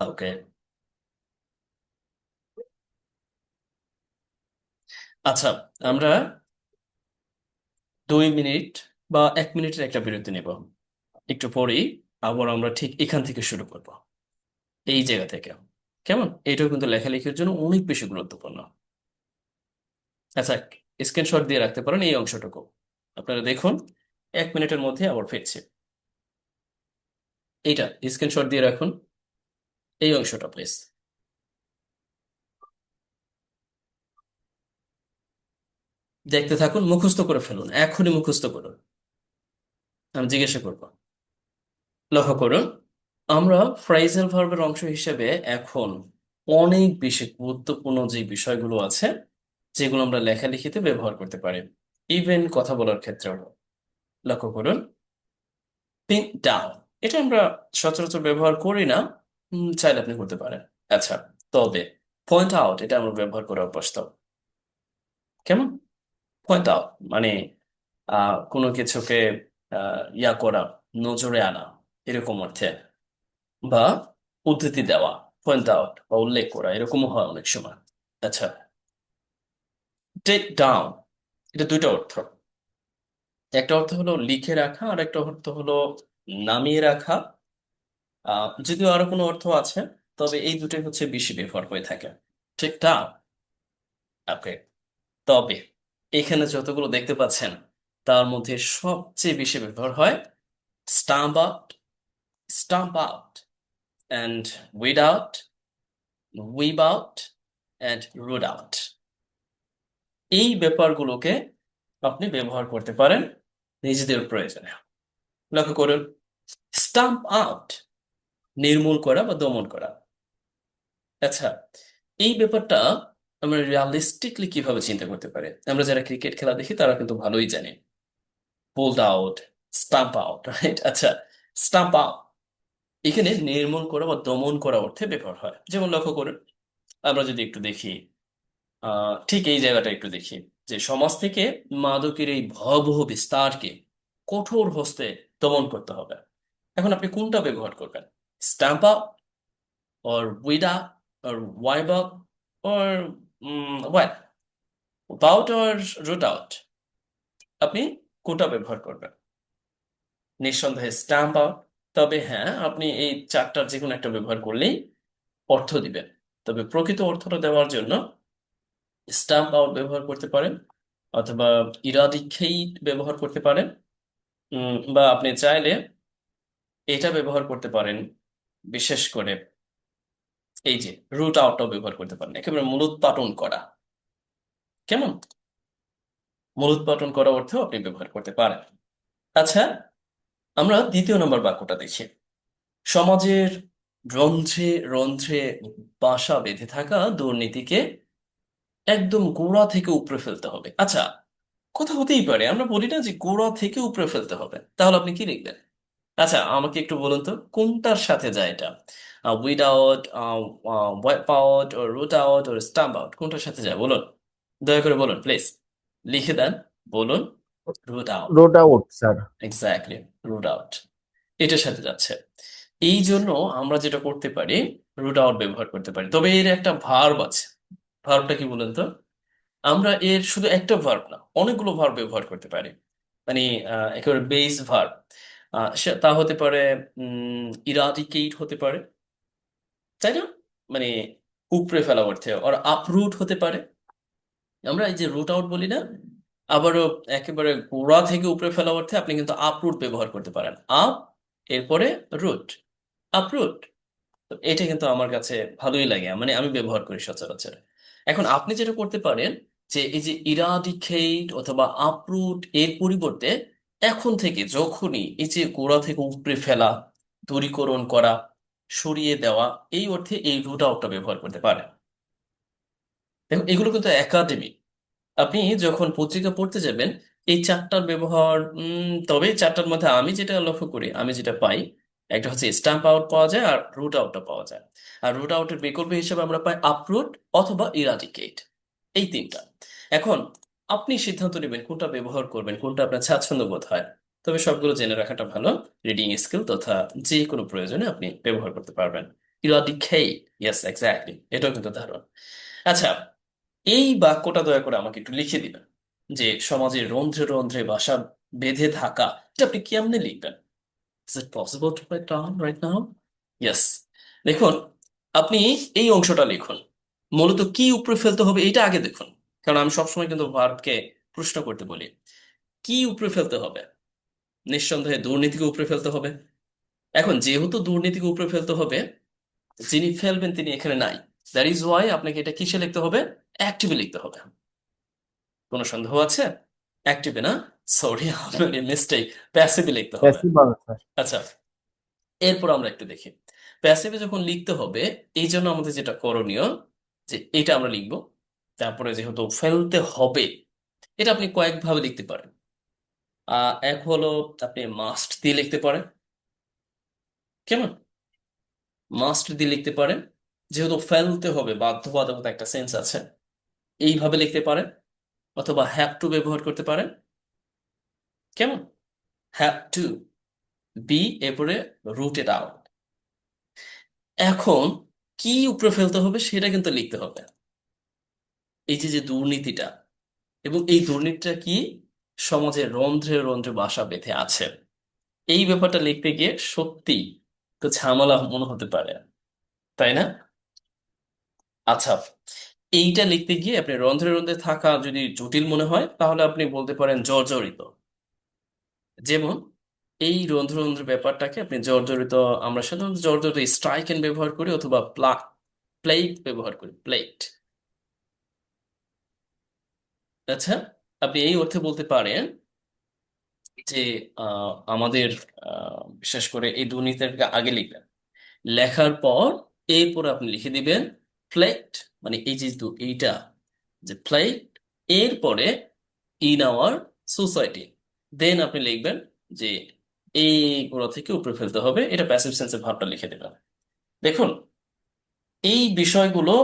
ওকে। আচ্ছা, আমরা 2 মিনিট বা 1 মিনিটের একটা বিরতি নেব। একটু পরেই আবার আমরা ঠিক এখান থেকে শুরু করব, এই জায়গা থেকে। কেমন? এটাও কিন্তু লেখালেখির জন্য অনেক বেশি গুরুত্বপূর্ণ। আচ্ছা, স্ক্রিনশট দিয়ে রাখতে পারেন এই অংশটুকু। আপনারা দেখুন, 1 মিনিটের মধ্যে আবার ফিরছি। এইটা স্ক্রিনশট দিয়ে রাখুন, এই অংশটা প্লিজ। দেখতে থাকুন, মুখস্থ করে ফেলুন, এখনই মুখস্থ করুন। আমি জিজ্ঞাসা করবো। লক্ষ্য করুন, আমরা ফ্রাইজাল ভার্বের অংশ হিসেবে এখন অনেক বেশি গুরুত্বপূর্ণ যে বিষয়গুলো আছে, যেগুলো আমরা লেখালেখিতে ব্যবহার করতে পারি, ইভেন কথা বলার ক্ষেত্রেও। লক্ষ্য করুন, পিন ডাউন, এটা আমরা সচরাচর ব্যবহার করি না, চাইলে আপনি করতে পারেন। আচ্ছা, তবে পয়েন্ট আউট, এটা আমরা ব্যবহার করা অভ্যস্ত। কেমন? পয়েন্ট আউট মানে কোনো কিছুকে ইয়া করা, নজরে আনা, এরকম অর্থে। বা উদ্ধৃতি দেওয়া, পয়েন্ট আউট বা উল্লেখ করা, এরকমও হয় অনেক সময়। আচ্ছা, টেক ডাউন, এটা দুইটা অর্থ। একটা অর্থ হলো লিখে রাখা, আর একটা অর্থ হলো নামিয়ে রাখা। যদিও আরো কোনো অর্থ আছে, তবে এই দুটোই হচ্ছে বেশি ব্যবহার হয়ে থাকে। ঠিক তা। ওকে। তবে এখানে যতগুলো দেখতে পাচ্ছেন, তার মধ্যে সবচেয়ে বেশি ব্যবহার হয় stump out, stump out, and weed out, wipe out, and root out. এই ব্যাপারগুলোকে আপনি ব্যবহার করতে পারেন নিজেদের প্রয়োজনে। লক্ষ্য করুন, স্টাম্প আউট, নির্মূল করা বা দমন করা। আচ্ছা, এই ব্যাপারটা আমরা রিয়ালিস্টিকলি কিভাবে চিন্তা করতে পারি? আমরা যারা ক্রিকেট খেলা দেখি তারা কিন্তু ভালোই জানে, pulled out, stump out, right? আচ্ছা, স্টাম্প আউট এখানে নির্মূল করা বা দমন করা অর্থে ব্যবহার হয়। যেমন লক্ষ্য করুন, আমরা যদি একটু দেখি, ঠিক এই জায়গাটা একটু দেখি, যে সমাজ থেকে মাদকের এই ভয়াবহ বিস্তারকে কঠোর হস্তে দমন করতে হবে। এখন আপনি কোনটা ব্যবহার করবেন? stamp out or weed out or wipe out or what? About or root out? আপনি কোনটা ব্যবহার করবেন? নিঃসন্দেহে স্ট্যাম্প আউট। তবে হ্যাঁ, আপনি এই চারটার যে কোনো একটা ব্যবহার করলেই অর্থ দিবেন। তবে প্রকৃত অর্থটা দেওয়ার জন্য স্ট্যাম্প আউট ব্যবহার করতে পারেন, অথবা ইরাডিকেট ব্যবহার করতে পারেন, বা আপনি চাইলে এটা ব্যবহার করতে পারেন, বিশেষ করে এই যে রুট আউটটাও ব্যবহার করতে পারেন, একেবারে মূলোৎপাটন করা। কেমন? মূলোৎপাটন করা অর্থেও আপনি ব্যবহার করতে পারেন। আচ্ছা, আমরা দ্বিতীয় নম্বর বাক্যটা দেখি। সমাজের রন্ধ্রে রন্ধ্রে বাসা বেঁধে থাকা দুর্নীতিকে একদম গোড়া থেকে উপড়ে ফেলতে হবে। আচ্ছা, কথা হতেই পারে, আমরা বলি না যে গোড়া থেকে উপড়ে ফেলতে হবে, তাহলে আপনি কি লিখবেন? আচ্ছা, আমাকে একটু বলুন তো কোনটার সাথে যায় এটা? উইদাউট, ওয়াইপ আউট, ওর রুট আউট, ওর স্টাম্প আউট, কোনটার সাথে যায় বলুন? দয়া করে বলুন প্লিজ, লিখে দেন, বলুন। Root out. Road out sir. Exactly, root out এটার সাথে যাচ্ছে। এই জন্য আমরা যেটা করতে পারি, রুট আউট ব্যবহার করতে পারি। তবে এর একটা ভার্ব আছে। ভার্বটা কি বলুন তো? আমরা এর শুধু একটা ভার্ব না, অনেকগুলো ভার্ব ব্যবহার করতে পারি। মানে একেবারে বেস ভার্ব। তা হতে পারে ইরাডিকেট হতে পারে, তাই না? মানে উপড়ে ফেলা অর্থে, আর আপরুট হতে পারে। আমরা এই যে রুট আউট বলি না, আবারও একেবারে গোড়া থেকে উপড়ে ফেলা অর্থে আপনি কিন্তু আপরুট ব্যবহার করতে পারেন। আপ, এরপরে রুট, আপরুট। তো এটা কিন্তু আমার কাছে ভালোই লাগে, মানে আমি ব্যবহার করি সচরাচর। এখন আপনি যেটা করতে পারেন, যে এই যে ইরাডিকেট অথবা আপরুট এর পরিবর্তে এখন থেকে যখনই এই যে গোড়া থেকে উপড়ে ফেলা, দূরীকরণ করা, সরিয়ে দেওয়া, এই অর্থে এই রুট আউটটা ব্যবহার করতে পারেন। দেখুন, এগুলো কিন্তু একাডেমি। আপনি যখন পত্রিকা পড়তে যাবেন, এই চারটার ব্যবহার, তবে এই চারটার মধ্যে আমি যেটা লক্ষ্য করি, আমি যেটা পাই, একটা হচ্ছে স্ট্যাম্প আউট পাওয়া যায় আর রুট আউটটা পাওয়া যায়। আর রুট আউটের বিকল্প হিসেবে আমরা পাই আপরুট অথবা ইরাডিকেট, এই তিনটা। এখন আপনি সিদ্ধান্ত নেবেন কোনটা ব্যবহার করবেন, কোনটা আপনার স্বাচ্ছন্দ্য বোধ হয়। তবে সবগুলো জেনে রাখাটা ভালো, রিডিং স্কিল তথা যে কোনো প্রয়োজনে আপনি ব্যবহার করতে পারবেন। ইরাডিকেট, ইয়েস এক্স্যাক্টলি, এটাও কিন্তু দারুণ। আচ্ছা, এই বাক্যটা দয়া করে আমাকে একটু লিখে দিবেন, যে সমাজের রন্ধ্রে রন্ধ্রে বাসা বেঁধে থাকা, এটা আপনি কেমনে লিখবেন? Is it possible to write down right now? Yes. দেখুন, আপনি এই অংশটা লিখুন। মূলত কি উপরে ফেলতে হবে এটা আগে দেখুন, কারণ আমি সবসময় কিন্তু ভার্বকে প্রশ্ন করতে বলি। কি উপরে ফেলতে হবে? নিঃসন্দেহে দুর্নীতিকে উপরে ফেলতে হবে। এখন যেহেতু দুর্নীতিকে উপরে ফেলতে হবে, যিনি ফেলবেন তিনি এখানে নাই। দ্যাট ইজ ওয়াই আপনাকে এটা কিসে লিখতে হবে? অ্যাক্টিভে লিখতে হবে। কোনো সন্দেহ আছে? অ্যাক্টিভে না? সরি, আপনার মিস্টেক, প্যাসিভে লিখতে হবে। Passive verb sir. আচ্ছা, এরপর আমরা একটু দেখি। প্যাসিভে যখন লিখতে হবে, এই জন্য আমাদের যেটা করণীয়, যে এটা আমরা লিখবো। তারপরে যেহেতু ফেলতে হবে, এটা আপনি কয়েকভাবে লিখতে পারেন। এক হলো, আপনি মাস্ট দিয়ে লিখতে পারেন। কেমন? মাস্ট দিয়ে লিখতে পারেন, যেহেতু ফেলতে হবে, বাধ্যবাধকতা একটা সেন্স আছে, এইভাবে লিখতে পারেন। অথবা হ্যাভ টু ব্যবহার করতে পারেন। কেমন? হ্যাভ টু, বি, এরপরে রুটেড আউট। এখন কি উপরে ফেলতে হবে সেটা কিন্তু লিখতে হবে। এই যে যে দুর্নীতিটা, এবং এই দুর্নীতিটা কি সমাজের রন্ধ্রে রন্ধ্রে বাসা বেঁধে আছে, এই ব্যাপারটা লিখতে গিয়ে সত্যি তো ঝামেলা মনে হতে পারে, তাই না? আচ্ছা, এইটা লিখতে গিয়ে আপনি রন্ধ্রে রন্ধ্রে থাকা যদি জটিল মনে হয়, তাহলে আপনি বলতে পারেন জর্জরিত। যেমন এই রন্ধ্র রন্ধ্র ব্যাপারটাকে আপনি জর্জরিত, আমরা সাধারণত জর্জরিত স্ট্রাইকেন ব্যবহার করি, অথবা প্লেট ব্যবহার করি, প্লেট। আচ্ছা, আপনি এই অর্থে বলতে পারেন যে আমাদের বিশেষ করে এই দুর্নীতিটাকে আগে লিখবেন, লেখার পর এরপর আপনি লিখে দিবেন প্লেট, মানে এই যে এইটা, যে প্লেট, এরপরে ইন আওয়ার সোসাইটি, দেন আপনি লিখবেন যে এইগুলো থেকে উপরে ফেলতে হবে, এটা প্যাসিভ সেন্সের ভাবটা লিখে দেবেন। দেখুন, এই বিষয়গুলো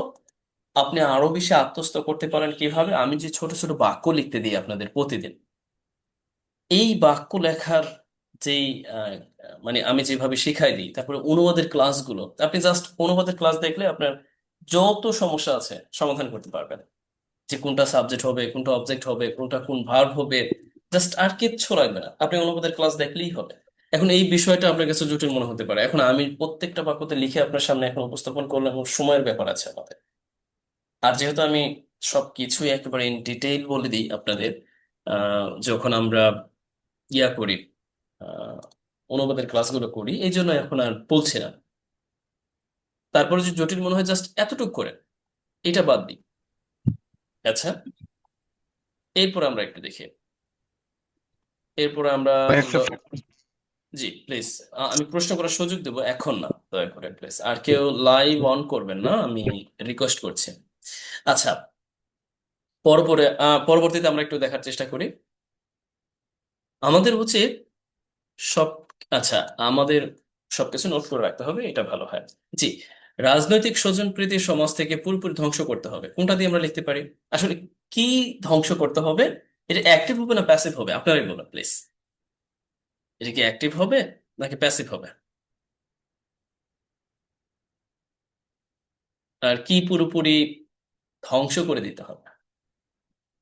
আপনি আরো বেশি আত্মস্থ করতে পারেন কিভাবে? আমি যে ছোট ছোট বাক্য লিখতে দিই আপনাদের প্রতিদিন, এই বাক্য লেখার যেই আহ, মানে আমি যেভাবে শিখাই দিই, তারপরে অনুবাদের ক্লাসগুলো, আপনি জাস্ট অনুবাদের ক্লাস দেখলে আপনার যত সমস্যা আছে সমাধান করতে পারবেন। যে কোনটা সাবজেক্ট হবে, কোনটা অবজেক্ট হবে, কোনটা কোন ভার্ব হবে, জাস্ট আর কিচ্ছু লাগবে না, আপনি অনুবাদের ক্লাস দেখলেই হবে। এখন এই বিষয়টা আপনার কাছে জটিল মনে হতে পারে, এখন আমি প্রত্যেকটা বাক্যতে লিখে আপনার সামনে এখন উপস্থাপন করলাম এবং সময়ের ব্যাপার আছে আমাদের। আর যেহেতু আমি সবকিছুই একেবারে ইন ডিটেইল বলে দিই আপনাদের যখন আমরা ইয়া করি, আহ, অনুবাদের ক্লাসগুলো করি, এই জন্য এখন আর বলছি না। তারপরে যে জটিল মনে হয় জাস্ট এতটুকু করে এটা বাদ দিই। আচ্ছা, এরপর আমরা একটু দেখি। এরপর আমরা ভাই একটা জি প্লিজ, আমি প্রশ্ন করার সুযোগ দেবো, এখন না, দয়া করে প্লিজ আর কেউ লাইভ অন করবেন না, আমি রিকোয়েস্ট করছি। আচ্ছা, পরবর্তীতে আমরা একটু দেখার চেষ্টা করি। আমাদের উচিত সব, আচ্ছা, আমাদের সবকিছু নোট করে রাখতে হবে, এটা ভালো হয়। জি, রাজনৈতিক স্বজনপ্রীতি সমাজ থেকে পুরোপুরি ধ্বংস করতে হবে, কোনটা দিয়ে আমরা লিখতে পারি? আসলে কি ধ্বংস করতে হবে? এটা অ্যাক্টিভ হবে না প্যাসিভ হবে, আপনারাই বলুন প্লিজ। এটা কি অ্যাক্টিভ হবে নাকি প্যাসিভ হবে? আর কি পুরোপুরি ধ্বংস করে দিতে হবে?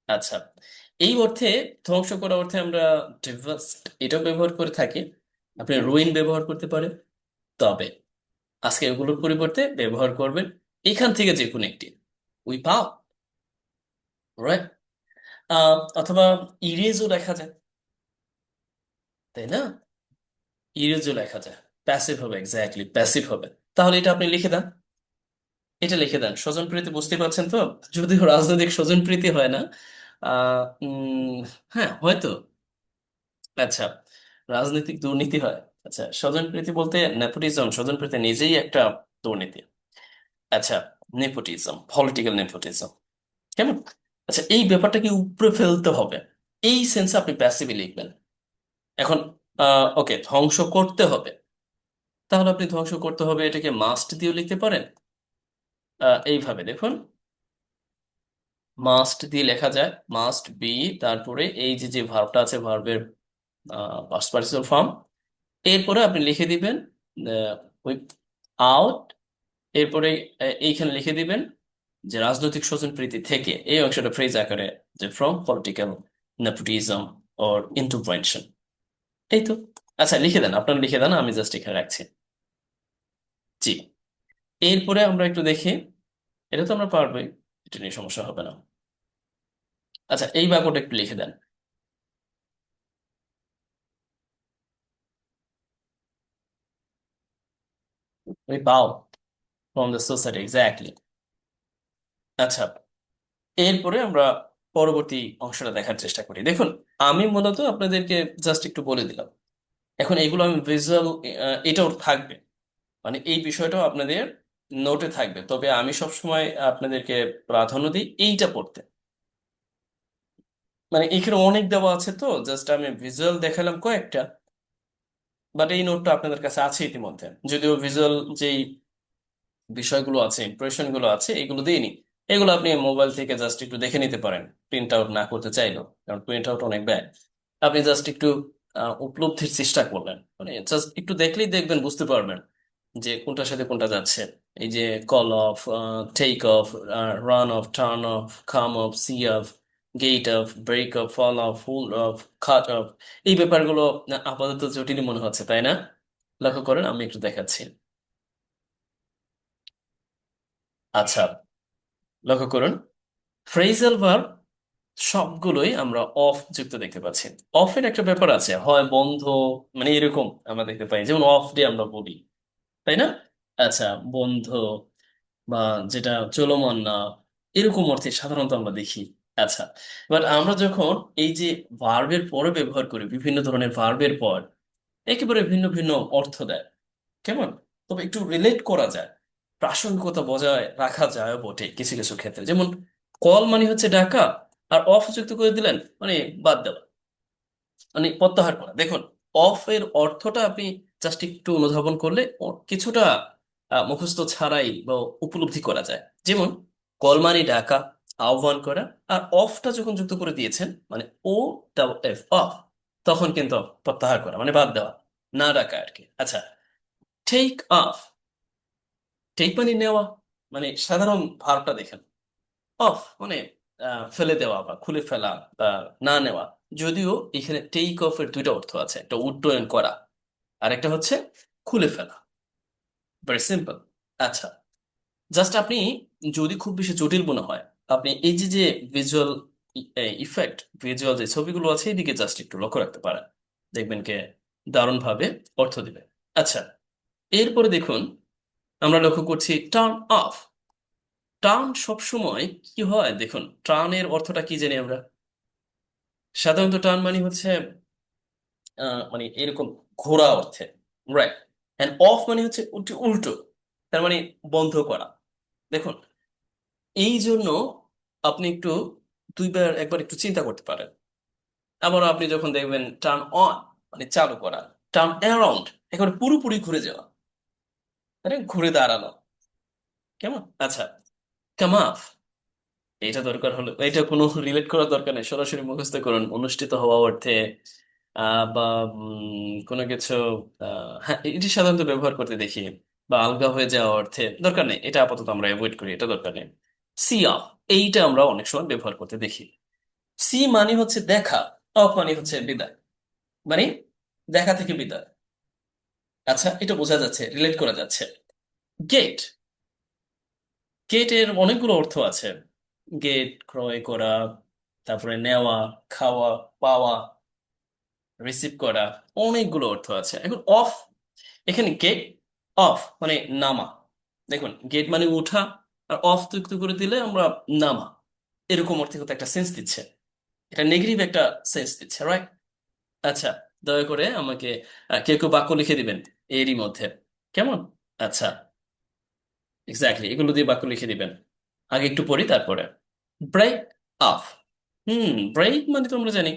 আচ্ছা, এই অর্থে, ধ্বংস করা অর্থে আমরা ডিভাস্ট এটাও ব্যবহার করে থাকি, আপনি রুইন ব্যবহার করতে পারেন। তবে আজকে এগুলোর পরিবর্তে ব্যবহার করবেন এখান থেকে যে কোনো একটি, উইপ আউট, রাইট? অথবা ইরেজও লেখা যায়, তাই না? ইরেজও লেখা যায়, প্যাসিভ হবে, এক্স্যাক্টলি প্যাসিভ হবে। তাহলে এটা আপনি লিখে দেন, এটা লিখে দেন। স্বজনপ্রীতি বুঝতে পারছেন তো? যদিও রাজনৈতিক স্বজনপ্রীতি হয় না, হ্যাঁ হয়তো, আচ্ছা, রাজনৈতিক দুর্নীতি হয়। আচ্ছা, স্বজনপ্রীতি বলতে নেপোটিজম, স্বজনপ্রীতি নিজেই একটা দুর্নীতি। আচ্ছা, নেপোটিজম, পলিটিক্যাল নেপোটিজম, কেমন? আচ্ছা, এই ব্যাপারটাকে উপরে ফেলতে হবে, এই সেন্সে আপনি প্যাসিভলি লিখবেন। এখন ওকে, ধ্বংস করতে হবে, তাহলে আপনি ধ্বংস করতে হবে এটাকে মাস্ট দিয়েও লিখতে পারেন। এইভাবে দেখুন, মাস্ট দিয়ে লেখা যায়, মাস্ট বি, তারপরে এই যে যে ভার্বটা আছে, ভার্বের পাস্ট পার্টিসিপল ফর্ম, এরপরে আপনি লিখে দিবেন উইথ আউট, এরপরে এইখানে লিখে দিবেন যে রাজনৈতিক স্বজনপ্রীতি থেকে, এই অংশটা ফ্রেজ আকারে, যে from political nepotism or intervention. এই তো। আচ্ছা, লিখে দেন, আপনারা লিখে দেন, আমি জাস্ট এখানে রাখছি। জি, এরপরে আমরা একটু দেখি, এটা তো আমরা পারবোই, এটা নিয়ে সমস্যা হবে না। আচ্ছা, এই বাক্যটা একটু লিখে দেন, ওই পাও ফ্রম দ্য সোসাইটি, এক্স্যাক্টলি। আচ্ছা, এরপরে আমরা পরবর্তী অংশটা দেখার চেষ্টা করি। দেখুন, আমি মূলত আপনাদেরকে জাস্ট একটু বলে দিলাম, এখন এগুলো আমি ভিজুয়াল, এটাও থাকবে, মানে এই বিষয়টাও আপনাদের নোটে থাকবে, তবে আমি সবসময় আপনাদেরকে প্রাধান্য দিই এইটা পড়তে। মানে এখানে অনেক দেওয়া আছে তো জাস্ট আমি ভিজুয়াল দেখালাম কয়েকটা, বাট এই নোটটা আপনাদের কাছে আছে ইতিমধ্যে, যদিও ভিজুয়াল যেই বিষয়গুলো আছে, ইমপ্রেশন গুলো আছে, এগুলো দিইনি। এগুলো আপনি মোবাইল থেকে জাস্ট একটু দেখে নিতে পারেন, প্রিন্ট আউট না করতে চাইলেও, কারণ প্রিন্ট আউট অনেক ব্যয়। আপনি জাস্ট একটু উপলব্ধির চেষ্টা করলেন, মানে জাস্ট একটু দেখলেই দেখবেন, বুঝতে পারবেন যে কোনটার সাথে কোনটা যাচ্ছে। এই যে call off, take off, run off, turn off, come off, see off, get off, break off, fall off, full off, cut off, এই ব্যাপারগুলো আপাতত জটিলই মনে হচ্ছে, তাই না? লক্ষ্য করেন, আমি একটু দেখাচ্ছি। আচ্ছা, লক্ষ্য করুন, ফ্রেজাল ভার্ব সবগুলোই আমরা অফ যুক্ত দেখতে পাচ্ছি। অফের একটা ব্যাপার আছে, হয় বন্ধ, মানে এরকম আমরা দেখতে পাই, যেমন অফ ডে আমরা বলি, তাই না? আচ্ছা, বন্ধ, বা যেটা চলমান না, এরকম অর্থে সাধারণত আমরা দেখি। আচ্ছা, বাট আমরা যখন এই যে ভার্বের পরে ব্যবহার করি, বিভিন্ন ধরনের ভার্বের পর একেবারে ভিন্ন ভিন্ন অর্থ দেয়, কেমন? তবে একটু রিলেট করা যায়, প্রাসঙ্গিকতা বজায় রাখা যায় বটে কিছু কিছু ক্ষেত্রে, যেমন কল মানে হচ্ছে ডাকা, আর অফ যুক্ত করে দিলেন মানে বাদ দেওয়া, মানে প্রত্যাহার করা। দেখুন, অফ এর অর্থটা আপনি জাস্ট একটু অনুধাবন করলে কিছুটা মুখস্থ ছাড়াই বা উপলব্ধি করা যায়। যেমন কল মানে ডাকা, আহ্বান করা, আর অফটা যখন যুক্ত করে দিয়েছেন মানে ও ডাবল এফ, অফ, তখন কিন্তু প্রত্যাহার করা মানে বাদ দেওয়া, না ডাকা আর কি। আচ্ছা, টেক অফ, টেক মানে নেওয়া, মানে সাধারণ ভার্বটা দেখেন। অফ মানে ফেলে দেওয়া বা খুলে ফেলা বা না নেওয়া। যদিও এখানে টেক অফ এর দুইটা অর্থ আছে, একটা উড্ডয়ন করা আর একটা হচ্ছে খুলে ফেলা। Very simple. আচ্ছা, জাস্ট আপনি যদি খুব বেশি জটিল মনে হয়, আপনি এই যে যে ভিজুয়াল ইফেক্ট, ভিজুয়াল যে ছবিগুলো আছে এদিকে জাস্ট একটু লক্ষ্য রাখতে পারেন, দেখবেন কে দারুণভাবে অর্থ দিবে। আচ্ছা, এরপরে দেখুন, আমরা লক্ষ্য করছি টার্ন অফ। টার্ন সবসময় কি হয় দেখুন, টার্নের অর্থটা কি জানি আমরা? সাধারণত টার্ন মানে হচ্ছে মানে এরকম ঘোরা অর্থে, রাইট? এন্ড অফ মানে হচ্ছে উল্টো, তার মানে বন্ধ করা। দেখুন, এই জন্য আপনি একটু দুইবার একবার একটু চিন্তা করতে পারেন। আবার আপনি যখন দেখবেন টার্ন অন মানে চালু করা, টার্ন অ্যারাউন্ড একেবারে পুরোপুরি ঘুরে যাওয়া, মানে ঘুরে দাঁড়ানো। কেমন? আচ্ছা, কাম অফ, এটা দরকার হলো, এটা কোনো রিলেট করার দরকার নেই, সরাসরি মুখস্থ করুন। অনুষ্ঠিত হওয়া অর্থে বা কোনো কিছু, হ্যাঁ এটি সাধারণত ব্যবহার করতে দেখি। বা আলগা হয়ে যাওয়া অর্থে দরকার নেই, এটা আপাতত আমরা অ্যাভয়েড করি, এটা দরকার নেই। সি অফ, এইটা আমরা অনেক সময় ব্যবহার করতে দেখি। সি মানে হচ্ছে দেখা, অফ মানে হচ্ছে বিদায়, মানে দেখা থেকে বিদায়। আচ্ছা, এটা বোঝা যাচ্ছে, রিলেট করা যাচ্ছে। গেট, গেটের অনেকগুলো অর্থ আছে। গেট ক্রয় করা, তারপরে নেওয়া, খাওয়া, পাওয়া, রিসিভ করা, অনেকগুলো অর্থ আছে। এখন অফ, এখানে গেট অফ মানে নামা। দেখুন, গেট মানে উঠা, আর অফ যুক্ত করে দিলে আমরা নামা, এরকম অর্থে কিন্তু একটা সেন্স দিচ্ছে। এটা নেগেটিভ একটা সেন্স দিচ্ছে, রাইট? আচ্ছা, দয়া করে আমাকে কেউ কেউ বাক্য লিখে দিবেন এরই মধ্যে, কেমন? আচ্ছা, এক্স্যাক্টলি এগুলো দিয়ে বাক্য লিখে দিবেন। আগে একটু পড়ি তারপরে। ব্রেক আপ, ব্রেক মানে তো আমরা জানি,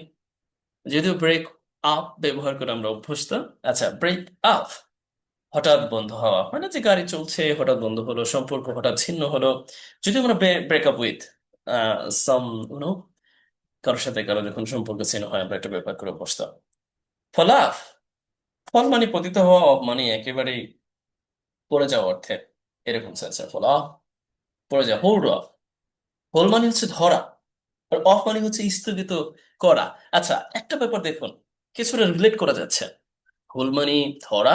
যদিও ব্রেক আপ ব্যবহার করে আমরা অভ্যস্ত। আচ্ছা, ব্রেক আপ হঠাৎ বন্ধ হওয়া, মানে যে গাড়ি চলছে হঠাৎ বন্ধ হলো, সম্পর্ক হঠাৎ ছিন্ন হলো। যদি আমরা ব্রেকআপ উইথ সাম ইউনো, কারোর সাথে কারো যখন সম্পর্ক ছিন্ন হয় আমরা একটা ব্যাপার করে অভ্যস্ত। ফলাফ, ফল মানে পতিত হওয়া, অফ মানে একেবারেই পড়ে যাওয়া অর্থে, এরকম সেন্সে ফলাফ, পড়ে যাওয়া। হোল্ড অফ, হোল্ড মানে হচ্ছে ধরা, আর অফ মানে হচ্ছে স্থগিত করা। আচ্ছা, একটা ব্যাপার দেখুন, কিছুটা রিলেট করা যাচ্ছে। হোল্ড মানে ধরা,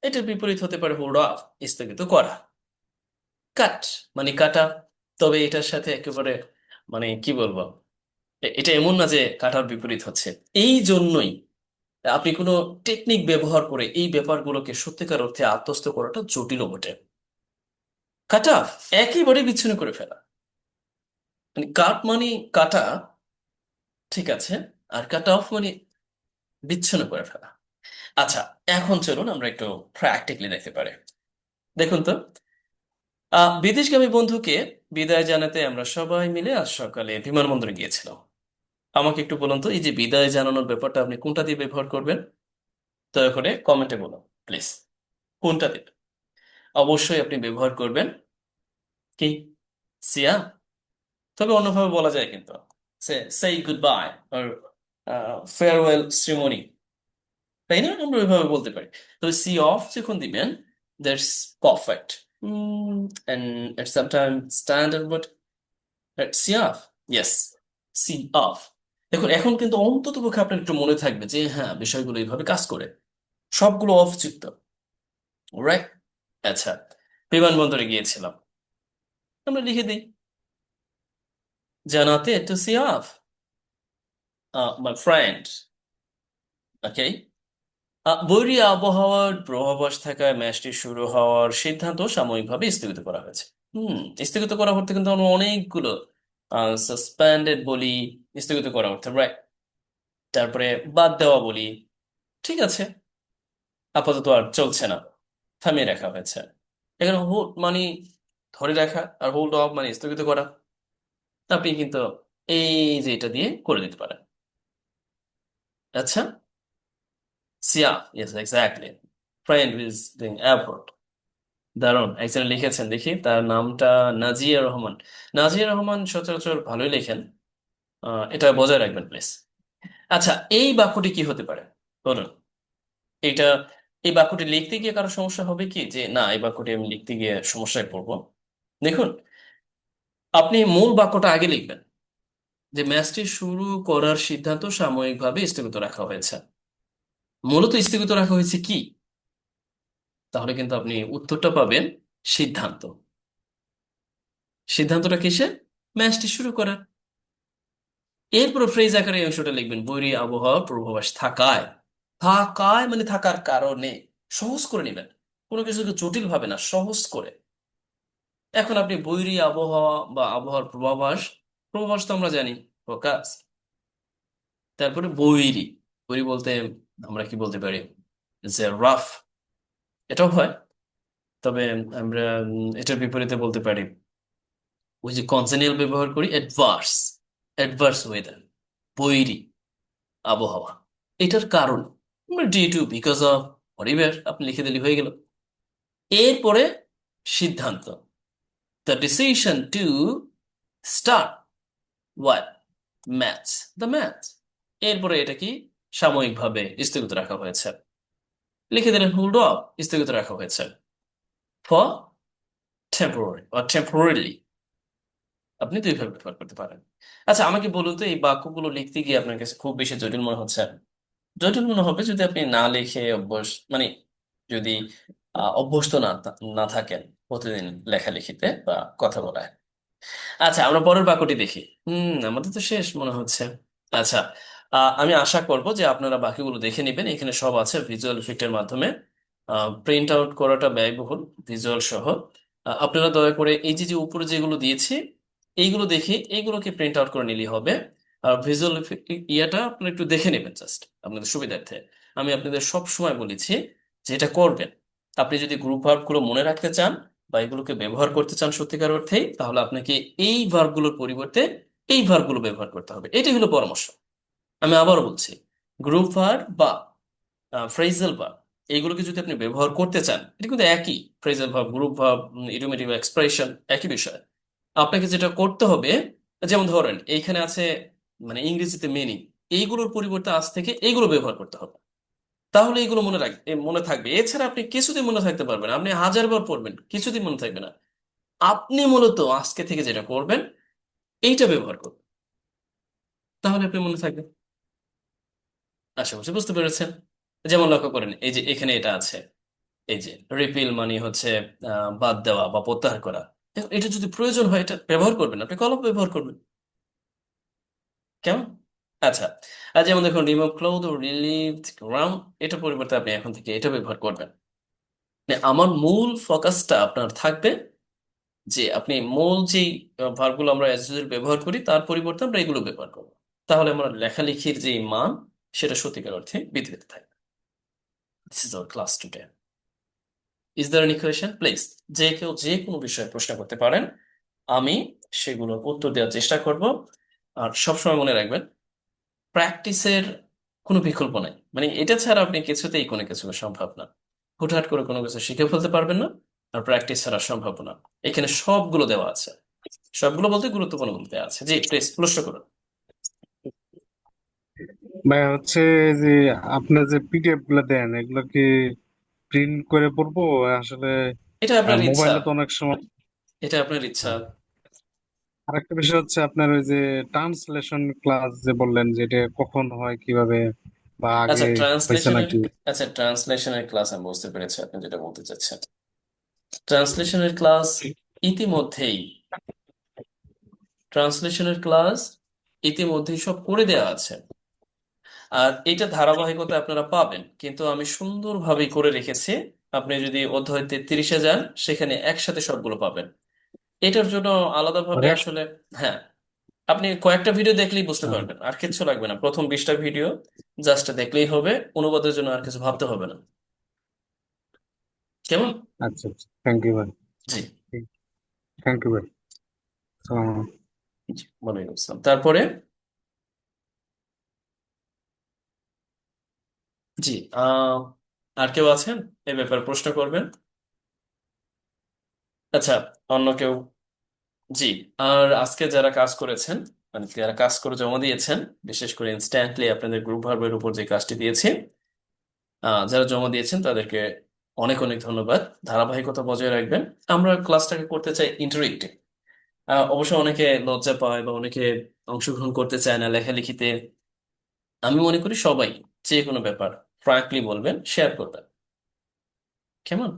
এটার বিপরীত হতে পারে হোল্ড অফ, স্থগিত করা। কাট মানে কাটা, তবে এটার সাথে একেবারে মানে কি বলবো, এটা এমন না যে কাটার বিপরীত হচ্ছে। এই জন্যই আপনি কোনো টেকনিক ব্যবহার করে এই ব্যাপারগুলোকে সত্যিকার অর্থে আত্মস্থ করাটা জটিলও বটে। কাটা একেবারে বিচ্ছিন্ন করে ফেলা, মানে কাট মানে কাটা, ঠিক আছে, আর কাট অফ মানে বিচ্ছিন্ন করে ফেলা। আচ্ছা, এখন চলুন আমরা একটু প্র্যাকটিক্যালি দেখতে পারি। দেখুন তো, বিদেশগামী বন্ধুকে বিদায় জানাতে আমরা সবাই মিলে আজ সকালে বিমানবন্দরে গিয়েছিলাম। আমাকে একটু বলুন তো, এই যে বিদায় জানানোর ব্যাপারটা আপনি কোনটা দিয়ে ব্যবহার করবেন? দয়া করে কমেন্টে বলুন প্লিজ, কোনটা দিয়ে অবশ্যই আপনি ব্যবহার করবেন? কি, সিয়া? তবে অন্যভাবে বলা যায় কিন্তু, সেই গুড বাই আর ফেয়ারওয়েল শ্রীমণি, তাই না? আমরা ওইভাবে বলতে পারি। তবে সি অফ যখন দিবেন, that's perfect. And at same time standard, but see off, yes, see off. দেখুন, এখন কিন্তু অন্তত পক্ষে আপনার একটু মনে থাকবে যে হ্যাঁ বিষয়গুলো এইভাবে কাজ করে, সবগুলো অফ যুক্ত, রাইট? আচ্ছা, বিমানবন্দরে গিয়েছিলাম, আমরা লিখে দিই জানাতে to see off my friend. Okay, বৈরী আবহাওয়ার পূর্বাভাস থাকায় ম্যাচটি শুরু হওয়ার সিদ্ধান্ত সাময়িকভাবে স্থগিত করা হয়েছে। হুম, স্থগিত করা হতে কিন্তু আমরা অনেকগুলো সাসপেন্ডেড বলি, স্থগিত করা হতে, রাইট? তারপরে বাদ দেওয়া বলি, ঠিক আছে, আপাতত আর চলছে না, থামিয়ে রাখা হয়েছে। এখানে হোল্ড মানে ধরে রাখা, আর হোল্ড অফ মানে স্থগিত করা। আপনি কিন্তু এই যে এটা দিয়ে করে দিতে পারেন। আচ্ছা, Siya, yes exactly, friend is doing abroad. দারুণ, একজন লিখেছেন, দেখি তার নামটা নাজিয়া রহমান। নাজিয়া রহমান সচরাচর ভালোই লেখেন, এটা বজায় রাখবেন প্লিজ। আচ্ছা, এই বাক্যটি কি হতে পারে বলুন। এটা, এই বাক্যটি লিখতে গিয়ে কারো সমস্যা হবে কি, যে না এই বাক্যটি আমি লিখতে গিয়ে সমস্যায় পড়বো? দেখুন, আপনি মূল বাক্যটা আগে লিখবেন, যে ম্যাচটি শুরু করার সিদ্ধান্ত সাময়িকভাবে স্থগিত রাখা হয়েছে। মূলত স্থগিত রাখা হয়েছে কি? তাহলে কিন্তু আপনি উত্তরটা পাবেন সিদ্ধান্ত। সিদ্ধান্তটা কিসে? ম্যাচটি শুরু করার। এরপর ফ্রেজ আকারে এই অংশটা লিখবেন, বৈরী আবহাওয়ার পূর্বাভাস থাকায়। থাকায় মানে থাকার কারণে। সহজ করে নেবেন, কোনো কিছুকে জটিল ভাবে না, সহজ করে। এখন আপনি বৈরী আবহাওয়া বা আবহাওয়ার পূর্বাভাস, পূর্বাভাস তো আমরা জানি ফোকাস। তারপরে বৈরী, বৈরী বলতে আমরা কি বলতে পারি, যে রাফ, এটাও হয়। তবে আমরা এটার বিপরীতে বলতে পারি, ওই যে কনজেনিয়াল ব্যবহার করি, অ্যাডভার্স, অ্যাডভার্স ওয়েদার, বৈরী আবহাওয়া। এটার কারণ ডিউ টু, বিকজ অফ, পরিবেশ, আপনি লিখে দিলে হয়ে গেল। এরপরে সিদ্ধান্ত, the decision to start what, math, the math. এরপরে এটা কি, সাময়িকভাবে স্থগিত রাখা হয়েছে। লিখে দিলেন হোল্ড অফ, স্থগিত রাখা হয়েছে। ফর টেম্পোরারি বা টেম্পোরারিলি, আপনি দুইভাবে ব্যবহার করতে পারেন। আচ্ছা, আমাকে বলুন তো, এই বাক্যগুলো লিখতে গিয়ে আপনার কাছে খুব বেশি জটিল মনে হচ্ছে? জটিল মনে হবে যদি আপনি না লিখে অভ্যাস, মানে যদি অভ্যস্ত না থাকেন প্রতিদিন লেখালেখিতে বা কথা বলায়। আচ্ছা, আমরা পরের বাক্যটি দেখি। আমাদের তো শেষ মনে হচ্ছে। আচ্ছা, আমি আশা করব যে আপনারা বাকিগুলো দেখে নেবেন, এখানে সব আছে ভিজুয়াল ইফেক্টের মাধ্যমে। প্রিন্ট আউট করাটা ব্যয়বহুল, ভিজুয়াল সহ। আপনারা দয়া করে এই যে যে উপরে যেগুলো দিয়েছি, এইগুলো দেখে এইগুলোকে প্রিন্ট আউট করে নিলেই হবে। আর ভিজুয়াল ইয়াটা আপনারা একটু দেখে নেবেন জাস্ট আপনাদের সুবিধার্থে। আমি আপনাদের সব সময় বলেছি যে এটা করবেন। আপনি যদি গ্রুপ ভার্বগুলো মনে রাখতে চান বা এগুলোকে ব্যবহার করতে চান সত্যিকার অর্থেই, তাহলে আপনাকে এই ভার্বগুলোর পরিবর্তে এই ভার্বগুলো ব্যবহার করতে হবে। এটাই হলো পরামর্শ। আমি আবারও বলছি, গ্রুপ ভার্ব বা ফ্রেজাল ভার্ব, এইগুলোকে যদি আপনি ব্যবহার করতে চান, এটা কিন্তু একই। Phrasal verb, group verb, idiomatic expression, একই বিষয়। আপনাকে যেটা করতে হবে, যেমন ধরেন এইখানে আছে মানে ইংরেজিতে মিনিং, এইগুলোর পরিবর্তে আজ থেকে এইগুলো ব্যবহার করতে হবে। তাহলে এইগুলো মনে থাকবে। এছাড়া আপনি কিছুদিন মনে থাকতে পারবেন, আপনি 1000 বার পড়বেন, কিছুদিন মনে থাকবে না। আপনি মূলত আজকে থেকে যেটা করবেন, এইটা ব্যবহার করবেন, তাহলে আপনি মনে থাকবে। আশা করছি বুঝতে পেরেছেন। যেমন লক্ষ্য করেন, এই যে এখানে এটা আছে, এই যে রিপিল মানে হচ্ছে বাদ দেওয়া বা প্রত্যাহার করা। এটা যদি প্রয়োজন হয় এটা ব্যবহার করবেন, আপনি কলম ব্যবহার করবেন। কেমন? আচ্ছা, আর যেমন দেখুন, রিমুভ ক্লোথ ও রিলিভ গ্রাউন্ড, এটা পরিবর্তে আপনি এখন থেকে এটা ব্যবহার করবেন। মানে আমার মূল ফোকাসটা আপনার থাকবে যে আপনি মূল যেই ভার্বগুলো আমরা অ্যাজ ইউজুয়াল ব্যবহার করি তার পরিবর্তে আমরা এগুলো ব্যবহার করবো। তাহলে আমার লেখালেখির যে মান, সেটা সত্যিকার অর্থে বৃদ্ধি পেতে থাকবে। This is our class today. Is there any question please? যে কেউ যে কোনো বিষয়ে প্রশ্ন করতে পারেন, আমি সেগুলোর উত্তর দেওয়ার চেষ্টা করব। আর সবসময় মনে রাখবেন, প্র্যাকটিসের কোনো বিকল্প নাই। মানে এটা ছাড়া আপনি কিছুতেই কোনো কিছু সম্ভব না। হুটহাট করে কোনো কিছু শিখে ফেলতে পারবেন না। আর প্র্যাকটিস ছাড়া সম্ভব না। এখানে সবগুলো দেওয়া আছে, সবগুলো বলতে গুরুত্বপূর্ণ বলতে আছে। জি প্লিজ প্রশ্ন করুন। ভাই হচ্ছে যে আপনি যে পিডিএফ গুলো দেন এগুলো কি প্রিন্ট করে পড়বো আসলে? এটা আপনার ইচ্ছা, মোবাইলে তো অনেক সময়। এটা আপনার ইচ্ছা। আরেকটা বিষয় হচ্ছে আপনার ওই যে ট্রান্সলেশন ক্লাস যে বললেন যে এটা কখন হয় কিভাবে বা আগে আচ্ছা, হয়েছে ট্রান্সলেশনের, নাকি? আচ্ছা ট্রান্সলেশনের ক্লাস আমি বুঝতে পেরেছি আপনি যেটা বলতে চাচ্ছেন। ট্রান্সলেশনের ক্লাস ইতিমধ্যেই, ট্রান্সলেশনের ক্লাস ইতিমধ্যেই সব করে দেওয়া আছে। আর এটা ধারাবাহিকতা আপনারা পাবেন, কিন্তু আমি সুন্দরভাবে করে রেখেছি। আপনি যদি অধ্যায় 33-এ যান, সেখানে একসাথে সবগুলো পাবেন। এটার জন্য আলাদাভাবে রেক- আসলে, হ্যাঁ, আপনি কয়েকটা ভিডিও দেখলেই বুঝতে হ্যাঁ, পারবেন, আর কিচ্ছু লাগবে না। প্রথম 20টা ভিডিও জাস্ট দেখলেই হবে, অনুবাদের জন্য আর কিছু ভাবতে হবে না। কেমন? আচ্ছা আচ্ছা, থ্যাংক ইউ ভাই। জি। থ্যাংক ইউ ভাই। সালাম আলাইকুম। জি, ওয়ালাইকুম আসসালাম। তারপরে, জি, আর কেউ আছেন এই ব্যাপারে প্রশ্ন করবেন? আচ্ছা, অন্য কেউ? জি। আর আজকে যারা কাজ করেছেন, মানে যারা কাজ করে জমা দিয়েছেন, বিশেষ করে ইনস্ট্যান্টলি আপনাদের গ্রুপ ভার্বের উপর যে কাজটি দিয়েছি, যারা জমা দিয়েছেন তাদেরকে অনেক অনেক ধন্যবাদ। ধারাবাহিকতা বজায় রাখবেন। আমরা ক্লাসটাকে করতে চাই ইন্টারেক্টিভ। অবশ্য অনেকে লজ্জা পায় বা অনেকে অংশগ্রহণ করতে চায় না লেখালেখিতে। আমি মনে করি সবাই যে কোনো ব্যাপার ফ্রাঙ্কলি বলবেন, শেয়ার করবেন। কেমন?